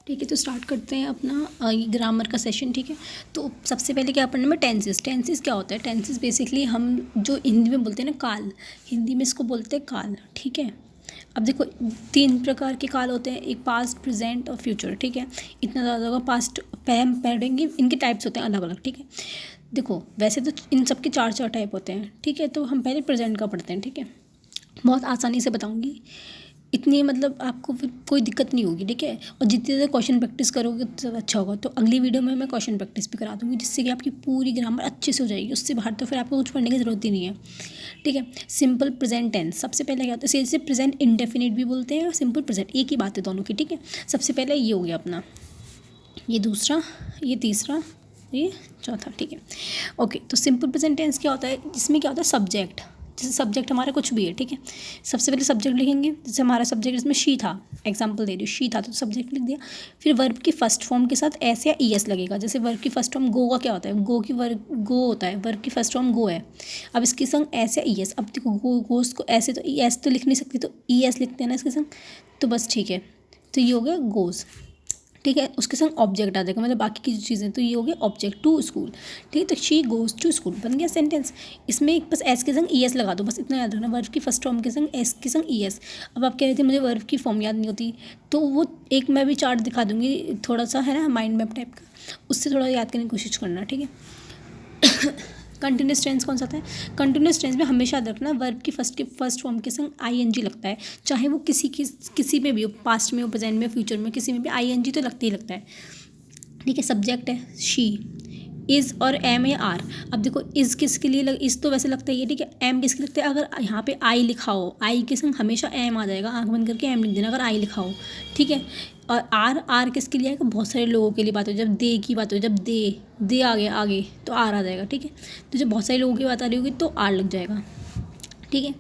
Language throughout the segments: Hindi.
ठीक है, तो स्टार्ट करते हैं अपना ये ग्रामर का सेशन। ठीक है, तो सबसे पहले क्या पढ़ना है, टेंसेस। टेंसेस क्या होता है? टेंसेस बेसिकली हम जो हिंदी में बोलते हैं ना काल, हिंदी में इसको बोलते हैं काल। ठीक है, अब देखो 3 प्रकार के काल होते हैं, एक पास्ट, प्रेजेंट और फ्यूचर। ठीक है, इतना ज़्यादा होगा। पास्ट हम पढ़ेंगे, इनके टाइप्स होते हैं अलग अलग। ठीक है, देखो वैसे तो इन सब के 4 टाइप होते हैं। ठीक है, तो हम पहले प्रेजेंट का पढ़ते हैं। ठीक है, बहुत आसानी से बताऊंगी, इतनी मतलब आपको फिर कोई दिक्कत नहीं होगी। ठीक है, और जितनी ज़्यादा क्वेश्चन प्रैक्टिस करोगे उतना ज़्यादा अच्छा होगा। तो अगली वीडियो में मैं क्वेश्चन प्रैक्टिस भी करा दूंगी, जिससे कि आपकी पूरी ग्रामर अच्छे से हो जाएगी। उससे बाहर तो फिर आपको कुछ पढ़ने की ज़रूरत ही नहीं है। ठीक है, सिंपल प्रेजेंट टेंस सबसे पहले क्या होता है, जैसे प्रेजेंट इंडेफिनिट भी बोलते हैं और सिंपल प्रेजेंट, एक ही बात है दोनों की। ठीक है, सबसे पहले ये हो गया अपना, ये दूसरा, ये तीसरा, ये चौथा। ठीक है, ओके। तो सिंपल प्रेजेंट टेंस क्या होता है, इसमें क्या होता है, सब्जेक्ट। जैसे सब्जेक्ट हमारा कुछ भी है। ठीक है, सबसे पहले सब्जेक्ट लिखेंगे। जैसे हमारा सब्जेक्ट इसमें शी था, एग्जांपल दे रही हूँ, शी था तो सब्जेक्ट लिख दिया। फिर वर्ब की फर्स्ट फॉर्म के साथ एस या ई एस लगेगा। जैसे वर्ब की फर्स्ट फॉर्म गो का क्या होता है, गो की वर्ब गो होता है, वर्ब की फर्स्ट फॉर्म गो है। अब इसके संग एस या ई एस, अब देखो गो गोस को ऐसे तो ई एस तो लिख नहीं सकती, तो ई एस लिखते हैं ना इसके संग, तो बस ठीक है। तो ये हो गया गोज़। ठीक है, उसके संग ऑब्जेक्ट आ जाएगा, मतलब बाकी की जो चीज़ें, तो ये हो गया ऑब्जेक्ट टू स्कूल। ठीक है, तो शी गोज़ टू स्कूल बन गया सेंटेंस। इसमें एक बस एस के संग ई एस लगा दो, बस इतना याद रखना, वर्ब की फर्स्ट फॉर्म के संग एस के संग ई एस। अब आप कह रहे थे मुझे वर्ब की फॉर्म याद नहीं होती, तो वो एक मैं भी चार्ट दिखा दूंगी, थोड़ा सा है ना माइंड मैप टाइप का, उससे थोड़ा याद करने की कोशिश करना। ठीक है, कंटिन्यूस टेंस कौन सा आता है? कंटिन्यूस टेंस में हमेशा याद रखना वर्ब की फर्स्ट फॉर्म के संग आईएनजी लगता है, चाहे वो किसी में भी हो, पास्ट में हो, प्रेजेंट में, फ्यूचर में, किसी में भी आईएनजी तो लगता ही लगता है। ठीक है, सब्जेक्ट है शी, इज़ और एम या आर। अब देखो इज़ किसके लिए इज़ तो वैसे लगता ही है। ठीक है, एम किसके लगता है, अगर यहाँ पे आई लिखा हो, आई के संग हमेशा एम आ जाएगा, आंख बंद करके एम लिख देना अगर आई लिखा हो। ठीक है, और आर किसके लिए आएगा, बहुत सारे लोगों के लिए बात हो, जब दे की बात हो, जब दे आ गया आगे तो आर आ जाएगा। ठीक है, तो जब बहुत सारे लोगों की बात आ रही होगी तो आर लग जाएगा। ठीक है,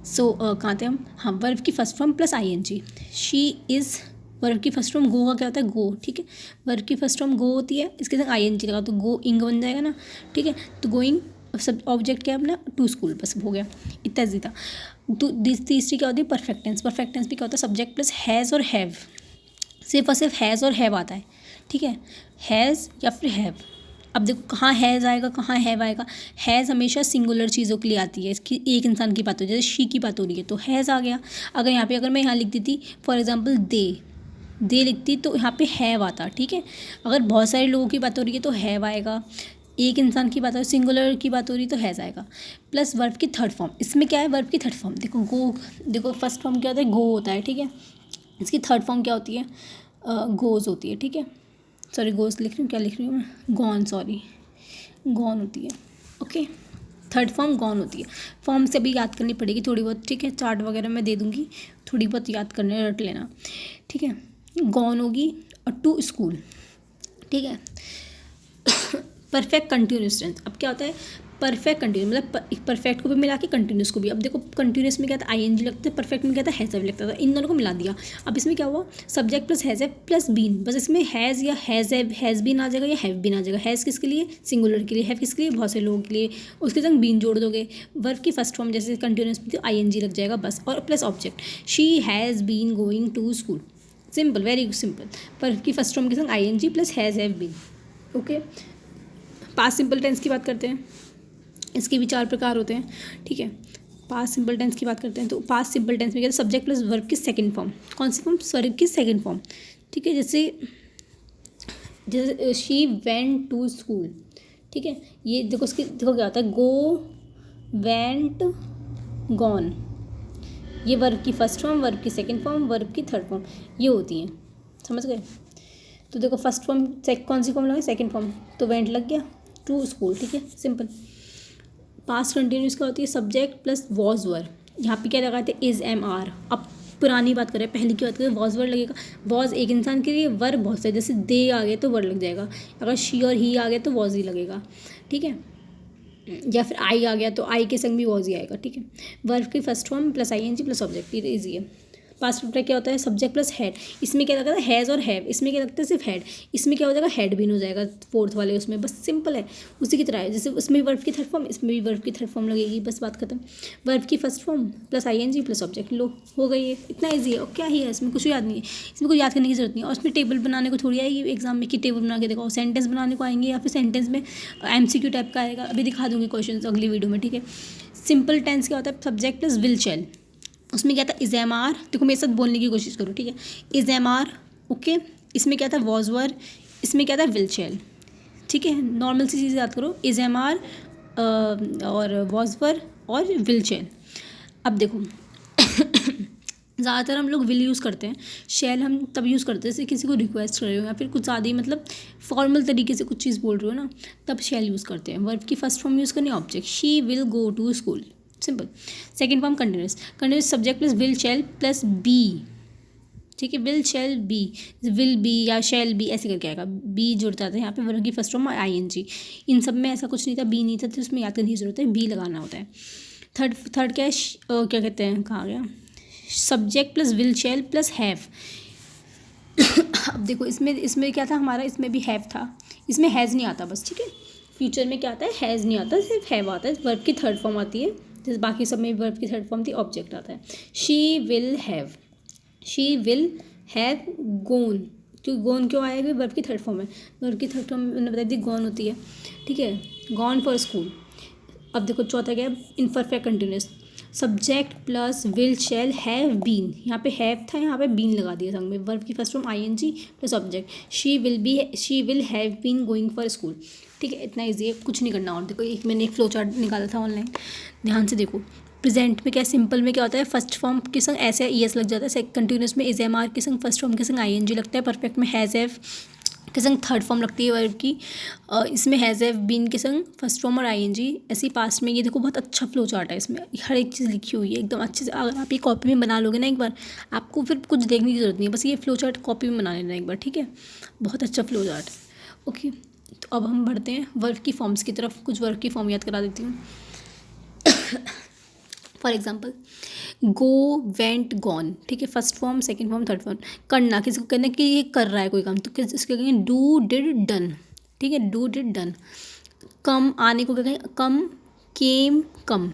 सो कहाँ थे हम, हाँ, वर्ब की first form plus I N G. She is, verb की फर्स्ट फॉर्म गो का क्या होता है, गो। ठीक है, वर्ब की फर्स्ट फॉर्म गो होती है, इसके साथ आई एन जी लगा तो गो इंग बन जाएगा ना। ठीक है, तो गोइंग सब ऑब्जेक्ट क्या है अपना, टू स्कूल, बस हो गया, इतना ईजी था। तो तीसरी क्या होती है, परफेक्ट टेंस। परफेक्ट टेंस भी क्या होता है, सब्जेक्ट प्लस हैज़ और हैव, सिर्फ और सिर्फ हैज़ और हैव आता है। ठीक है, हैज़ या फिर हैव। अब देखो कहाँ हैज़ आएगा, कहाँ हैव आएगा। हैज़ हमेशा सिंगुलर चीज़ों के लिए आती है, इसकी एक इंसान की बात हो, जैसे शी की बात हो रही है तो हैज़ आ गया। अगर यहाँ पे अगर मैं यहाँ लिख देती फॉर एग्जांपल दे लिखती तो यहाँ पे हैव आता। ठीक है, अगर बहुत सारे लोगों की बात हो रही है तो हैव आएगा, एक इंसान की बात हो, सिंगुलर की बात हो रही है तो हैज़ आएगा। प्लस वर्ब की थर्ड फॉर्म, इसमें क्या है, वर्ब की थर्ड फॉर्म देखो गो, देखो फर्स्ट फॉर्म क्या होता है, गो होता है। ठीक है, इसकी थर्ड फॉर्म क्या होती है, गोज़ होती है। ठीक है, सॉरी गोज़ लिख रही हूँ, क्या लिख रही हूँ मैं, गॉन, सॉरी गॉन होती है। ओके, थर्ड फॉर्म गॉन होती है। फॉर्म से भी याद करनी पड़ेगी थोड़ी बहुत। ठीक है, चार्ट वगैरह मैं दे दूँगी, थोड़ी बहुत याद करने रट लेना। ठीक है, गॉन होगी और टू स्कूल। ठीक है, परफेक्ट कंटिन्यूस टेंस, अब क्या होता है, परफेक्ट कंटिन्यूस मतलब परफेक्ट को भी मिला के कंटिन्यूस को भी। अब देखो कंटिन्यूस में क्या था, आई एन जी लगता है, परफेक्ट में क्या था, हैज़ लगता था, इन दोनों को मिला दिया। अब इसमें क्या हुआ, subject plus has plus been, बस इसमें हैज़ या हैज़ बीन आ जाएगा या हैव बीन आ जाएगा। हैज़ किसके लिए, सिंगुलर के लिए, हैव किसके लिए, बहुत से लोगों के लिए, उसके संग बीन जोड़ दोगे। वर्ब की फर्स्ट फॉर्म जैसे कंटिन्यूस में तो आई एन जी लग जाएगा बस, और plus object, she has been going to school, simple, very simple. Verb की फर्स्ट फॉर्म के संग I N G plus has have been. Okay, past simple tense की बात करते हैं, इसके भी 4 प्रकार होते हैं। ठीक है, पास्ट सिंपल टेंस की बात करते हैं, तो पास्ट सिंपल टेंस में क्या है, सब्जेक्ट प्लस वर्ब की सेकंड फॉर्म। कौन सी फॉर्म, वर्ब की सेकंड फॉर्म। ठीक है, जैसे शी वेंट टू स्कूल। ठीक है, ये देखो उसकी देखो क्या होता है, गो, वेंट, गॉन, ये वर्ब की फर्स्ट फॉर्म, वर्ब की सेकंड फॉर्म, वर्ब की थर्ड फॉर्म, ये होती हैं, समझ गए। तो देखो फर्स्ट फॉर्म कौन सी फॉर्म लगे, सेकंड फॉर्म, तो वेंट लग गया, टू स्कूल। ठीक है, सिंपल। पास्ट कंटिन्यूस क्या होती है, सब्जेक्ट प्लस वॉज वर, यहाँ पे क्या लगाते हैं, इज एम आर। अब पुरानी बात करें, पहले की बात करें, वॉज वर लगेगा। वॉज एक इंसान के लिए, वर बहुत से, जैसे दे आ गए तो वर लग जाएगा, अगर शी और ही आ गए तो वॉज ही लगेगा। ठीक है, या फिर आई आ गया तो आई के संग भी वॉज ही आएगा। ठीक है, वर्ब की first form plus I N G plus object, ये ईजी है। पास्ट परफेक्ट क्या होता है, सब्जेक्ट प्लस हेड, इसमें क्या लगता है हैज़ और हैव, इसमें क्या लगता है सिर्फ हेड, इसमें क्या हो जाएगा हेड भी हो जाएगा फोर्थ वाले उसमें, बस सिंपल है उसी की तरह है, जैसे उसमें भी वर्ब की थर्ड फॉर्म, इसमें भी वर्ब की थर्ड फॉर्म लगेगी, बस बात खत्म। वर्ब की first form plus ING plus object, लो हो गई है, इतना ईजी है। और क्या ही है इसमें, कुछ याद नहीं है, इसमें कोई याद करने की जरूरत नहीं है। और इसमें टेबल बनाने को थोड़ी आएगी एग्जाम में कि टेबल बना के देखो, सेंटेंस बनाने को आएंगे या फिर सेंटेंस में एमसीक्यू टाइप का आएगा, अभी दिखा दूंगी क्वेश्चन अगली वीडियो में, ठीक है। सिंपल टेंस क्या होता है, सब्जेक्ट प्लस विल शेल, उसमें क्या था इज एम आर, देखो मेरे साथ बोलने की कोशिश करो, ठीक है। इज एम आर, ओके, इसमें क्या था वॉज वर, इसमें क्या था विल शेल, ठीक है। नॉर्मल सी चीज़ याद करो, इज एम आर और वॉज वर और विल शेल। अब देखो ज़्यादातर हम लोग विल यूज़ करते हैं, शेल हम तब यूज़ करते हैं जैसे किसी को रिक्वेस्ट कर रहे हो या फिर कुछ ज़्यादा ही मतलब फॉर्मल तरीके से कुछ चीज़ बोल रहे हो ना, तब शेल यूज़ करते हैं। वर्ब की फर्स्ट फॉर्म यूज़ करनी है object, she will go to school, simple. Second form continuous, continuous subject plus will shall plus be, ठीक है। Will shall be, will be या शेल बी ऐसे करके आएगा, बी जुड़ जाता है यहाँ पे वर्ब की फर्स्ट फॉर्म और आईएनजी। इन सब में ऐसा कुछ नहीं था, बी नहीं था तो उसमें याद करने की जरूरत है, बी लगाना होता है। थर्ड क्या है, क्या कहते हैं, कहाँ गया, subject plus will shall plus have. अब देखो इसमें क्या था हमारा, इसमें भी हैव था, इसमें हैज़ नहीं आता बस, ठीक है। फ्यूचर में क्या आता है, हैज़ नहीं आता, सिर्फ हैव आता है, वर्ब की थर्ड फॉर्म आती है, जैसे बाकी सब में वर्ब की थर्ड फॉर्म थी, ऑब्जेक्ट आता है। She will have, she will have gone, क्योंकि गोन क्यों आएगा, वर्ब की थर्ड फॉर्म है, वर्ब की थर्ड फॉर्म मैंने बता दी गॉन होती है, ठीक है, गॉन फॉर स्कूल। अब देखो चौथा क्या है, imperfect continuous, subject plus will shall have been, यहाँ पे हैव था, यहाँ पे बीन लगा दिया संग में, वर्ब की first form ING plus object, she will have been going for school, ठीक है। इतना ईजी है, कुछ नहीं करना। और देखो मैंने एक फ्लो चार्ट निकाला था ऑनलाइन, ध्यान से देखो। प्रेजेंट में क्या, सिंपल में क्या होता है, फर्स्ट फॉर्म के संग ऐसे ईएस लग जाता है, कंटिन्यूस में इज एम आर के संग फर्स्ट फॉर्म के संग आईएनजी लगता है, परफेक्ट में हैज़ हैव के संग थर्ड फॉर्म लगती है वर्ब की, इसमें हैज़ हैव बीन के संग फर्स्ट फॉर्म और आईएनजी। ऐसे ही पास्ट में ये देखो बहुत अच्छा फ्लो चार्ट है, इसमें हर एक चीज़ लिखी हुई है एकदम अच्छे से। अगर आप ये कॉपी में बना लोगे ना एक बार, आपको फिर कुछ देखने की जरूरत नहीं है, बस ये फ्लो चार्ट कॉपी में बना लेना एक बार, ठीक है। बहुत अच्छा फ्लो चार्ट है, ओके। तो अब हम बढ़ते हैं वर्ब की फॉर्म्स की तरफ, कुछ वर्ब की फॉर्म याद करा देती हूँ। For example go, went, gone, ठीक है, first form, second form, third form. करना, किसी को कहना कि ये कर रहा है कोई काम, तो इसको कहेंगे डू, डिड, डन, ठीक है, डू, डिड, डन। कम, आने को कहेंगे कम, केम, कम,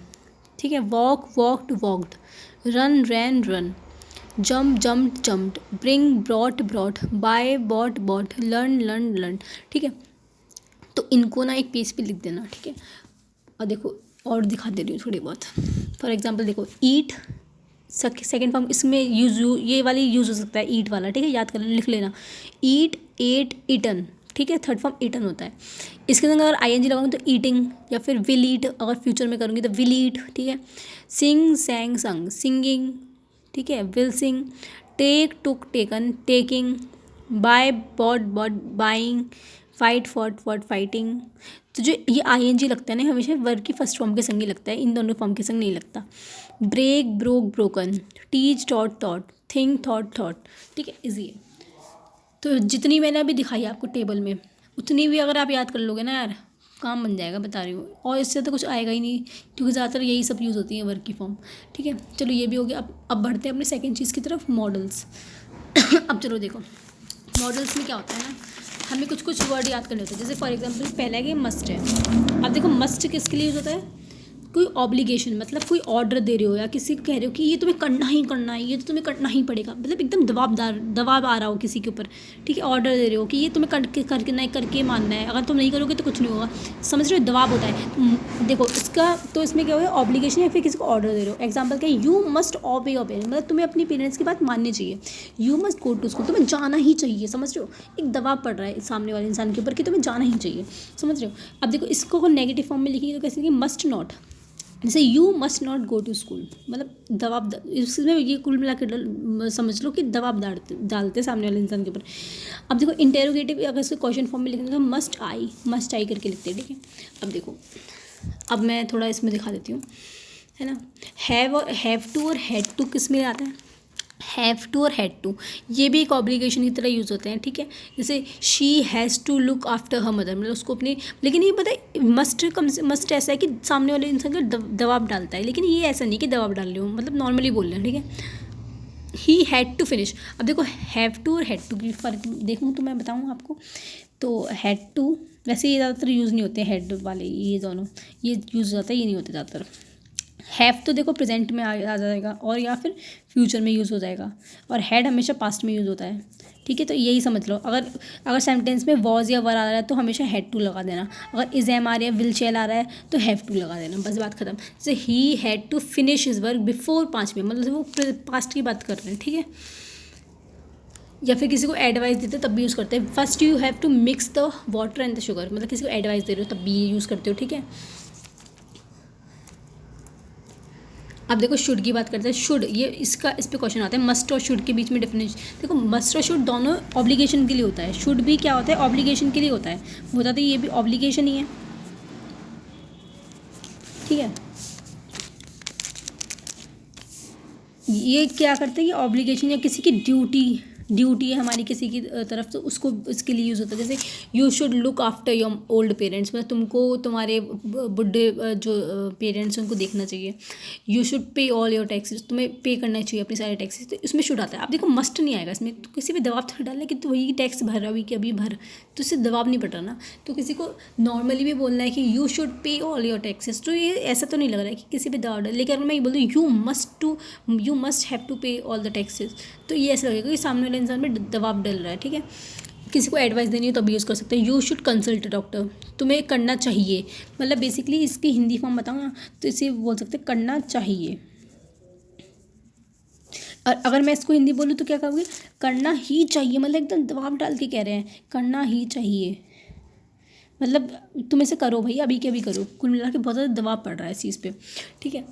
ठीक है। Walk, walked, walked. Run, ran, run. Jump, jumped, jumped. Bring, brought, brought. Buy, bought, bought. Learn, learn, learn, ठीक है। तो इनको ना एक पेज पे लिख देना, ठीक है। और देखो और दिखा दे रही हूँ थोड़ी बहुत। फॉर एग्जांपल देखो ईट, सेकेंड फॉर्म इसमें ये वाली यूज़ हो सकता है, ईट वाला, ठीक है, याद कर लिख लेना। ईट, एट, ईटन, ठीक है, थर्ड फॉर्म ईटन होता है। इसके अंदर अगर आईएनजी लगाऊंगी तो ईटिंग, या फिर विल ईट अगर फ्यूचर में करूँगी तो विल ईट, ठीक है। सिंग, सैंग, संग, सिंगिंग, ठीक है, will sing. Take, took, taken, taking. Buy, bought, bought, buying. Fight, fought, fought, fighting. तो जो ये आईएनजी लगता है ना, हमेशा वर्ब की फर्स्ट फॉर्म के संग ही लगता है, इन दोनों फॉर्म के संग नहीं लगता। Break, broke, broken. Teach, taught, thought. Think, thought, thought, ठीक है, इजी है। तो जितनी मैंने अभी दिखाई आपको टेबल में, उतनी भी अगर आप याद कर लोगे ना यार, काम बन जाएगा, बता रही हूँ। और इससे तो कुछ आएगा ही नहीं, क्योंकि ज़्यादातर यही सब यूज़ होती है वर्ब की फॉर्म, ठीक है। चलो ये भी हो गया। अब बढ़ते हैं अपने सेकेंड चीज़ की तरफ, मॉडल्स। अब चलो देखो मॉडल्स में क्या होता है ना, हमें कुछ कुछ वर्ड याद करने होते हैं। जैसे फॉर एग्जांपल पहला है कि मस्ट है। अब देखो मस्ट किसके लिए यूज़ होता है, कोई ऑब्लिगेशन, मतलब कोई ऑर्डर दे रहे हो या किसी को कह रहे हो कि ये तुम्हें करना ही करना है, ये तो तुम्हें करना ही पड़ेगा, मतलब एकदम दबाव आ रहा हो किसी के ऊपर, ठीक है। ऑर्डर दे रहे हो कि ये तुम्हें करके नहीं करके मानना है, अगर तुम नहीं करोगे तो कुछ नहीं होगा, समझ रहे हो, दबाव होता है। देखो इसका तो इसमें क्या होगा, ऑब्लिगेशन या फिर किसी को ऑर्डर दे रहे हो। एग्जाम्पल क्या, you must obey your parents, मतलब तुम्हें अपनी पेरेंट्स की बात माननी चाहिए। You must go to school, तुम्हें जाना ही चाहिए, समझ रहे हो, एक दबाव पड़ रहा है सामने वाले इंसान के ऊपर कि तुम्हें जाना ही चाहिए, समझ रहे हो। अब देखो इसको अगर नेगेटिव फॉर्म में लिखेंगे तो कैसे कि मस्ट नॉट, जैसे you must not go to school, मतलब दबाव, इसमें ये कुल मिला के समझ लो कि दबाव डालते सामने वाले इंसान के ऊपर। अब देखो इंटेरोगेटिव अगर इसको क्वेश्चन फॉर्म में लिखेंगे तो मस्ट आई करके लिखते हैं, ठीक है। अब देखो अब मैं थोड़ा इसमें दिखा देती हूँ, है ना। हैव टू और हैड टू किस में आता है, हैव टू और हैड टू, ये भी एक ऑब्लिगेशन की तरह यूज़ होते हैं, ठीक है। जैसे she has to look after her mother, मतलब उसको अपनी, लेकिन ये पता है मस्ट ऐसा है कि सामने वाले इंसान का दबाव डालता है, लेकिन ये ऐसा नहीं कि दबाव डाल रहे हो, मतलब नॉर्मली बोल रहे हैं, ठीक है। He had to finish. अब देखो हैव टू और हैड टू की फ़र्क देखूँ तो मैं बताऊँ आपको, तो हैड टू वैसे ये ज़्यादातर यूज़ नहीं होते, हेड वाले ये दोनों ये यूज़ होता है, ये नहीं होते ज़्यादातर। हैव तो देखो प्रेजेंट में आ जाएगा और या फिर फ्यूचर में यूज़ हो जाएगा, और हैड हमेशा पास्ट में यूज़ होता है, ठीक है। तो यही समझ लो, अगर सेंटेंस में वॉज या वर आ रहा है तो हमेशा हैड टू लगा देना, अगर इज एम आ रहा है, विल शेल आ रहा है तो हैव टू लगा देना, बस बात खत्म। जैसे he had to finish his work before 5 PM, मतलब वो पास्ट की बात कर रहे हैं, ठीक है। या फिर किसी को एडवाइस देते तब भी यूज़ करते हैं, first you have to mix the water and the sugar, मतलब किसी को एडवाइस दे रहे हो तब भी ये यूज़ करते हो, ठीक है। अब देखो शुड की बात करते हैं, शुड ये इस पे क्वेश्चन आता है, मस्ट और शुड के बीच में डिफरेंस। देखो मस्ट और शुड दोनों ऑब्लिगेशन के लिए होता है, शुड भी क्या होता है, ऑब्लिगेशन के लिए होता है तो ये भी ऑब्लिगेशन ही है, ठीक है। ये क्या करते हैं, ये ऑब्लिगेशन या किसी की ड्यूटी है हमारी किसी की तरफ, तो उसको इसके लिए यूज़ होता है। जैसे you should look after your old parents, मतलब तुमको तुम्हारे बुढ़े जो पेरेंट्स हैं उनको देखना चाहिए। You should pay all your taxes, तुम्हें पे करना चाहिए अपने सारे टैक्सेस, तो इसमें शुड आता है। अब देखो मस्ट नहीं आएगा इसमें, तो किसी भी दबाव थोड़ा डालना कि तो वही टैक्स भर अभी कि अभी भर, तो इससे दबाव नहीं पड़ रहा ना। तो किसी को नॉर्मली भी बोलना है कि you should pay all your taxes, तो ये ऐसा तो नहीं लग रहा है कि किसी भी दबाव डाल, लेकिन अगर मैं ये बोल दूँ यू मस्ट हैव टू पे ऑल द टैक्सेस, तो ये ऐसा लगेगा कि सामने वाले इंसान में दबाव डल रहा है, ठीक है। किसी को एडवाइस देनी है तो अभी यूज़ कर सकते हैं, यू शुड कंसल्ट डॉक्टर, तुम्हें करना चाहिए, मतलब बेसिकली इसकी हिंदी फॉर्म बताऊँ ना तो इसे बोल सकते हैं करना चाहिए। और अगर मैं इसको हिंदी बोलूँ तो क्या कहोगे, करना ही चाहिए, मतलब एकदम दबाव डाल के कह रहे हैं करना ही चाहिए, मतलब तुम इसे करो भाई, अभी के अभी करो, कुल मिला के बहुत ज़्यादा दबाव पड़ रहा है इस चीज़ पे, ठीक है।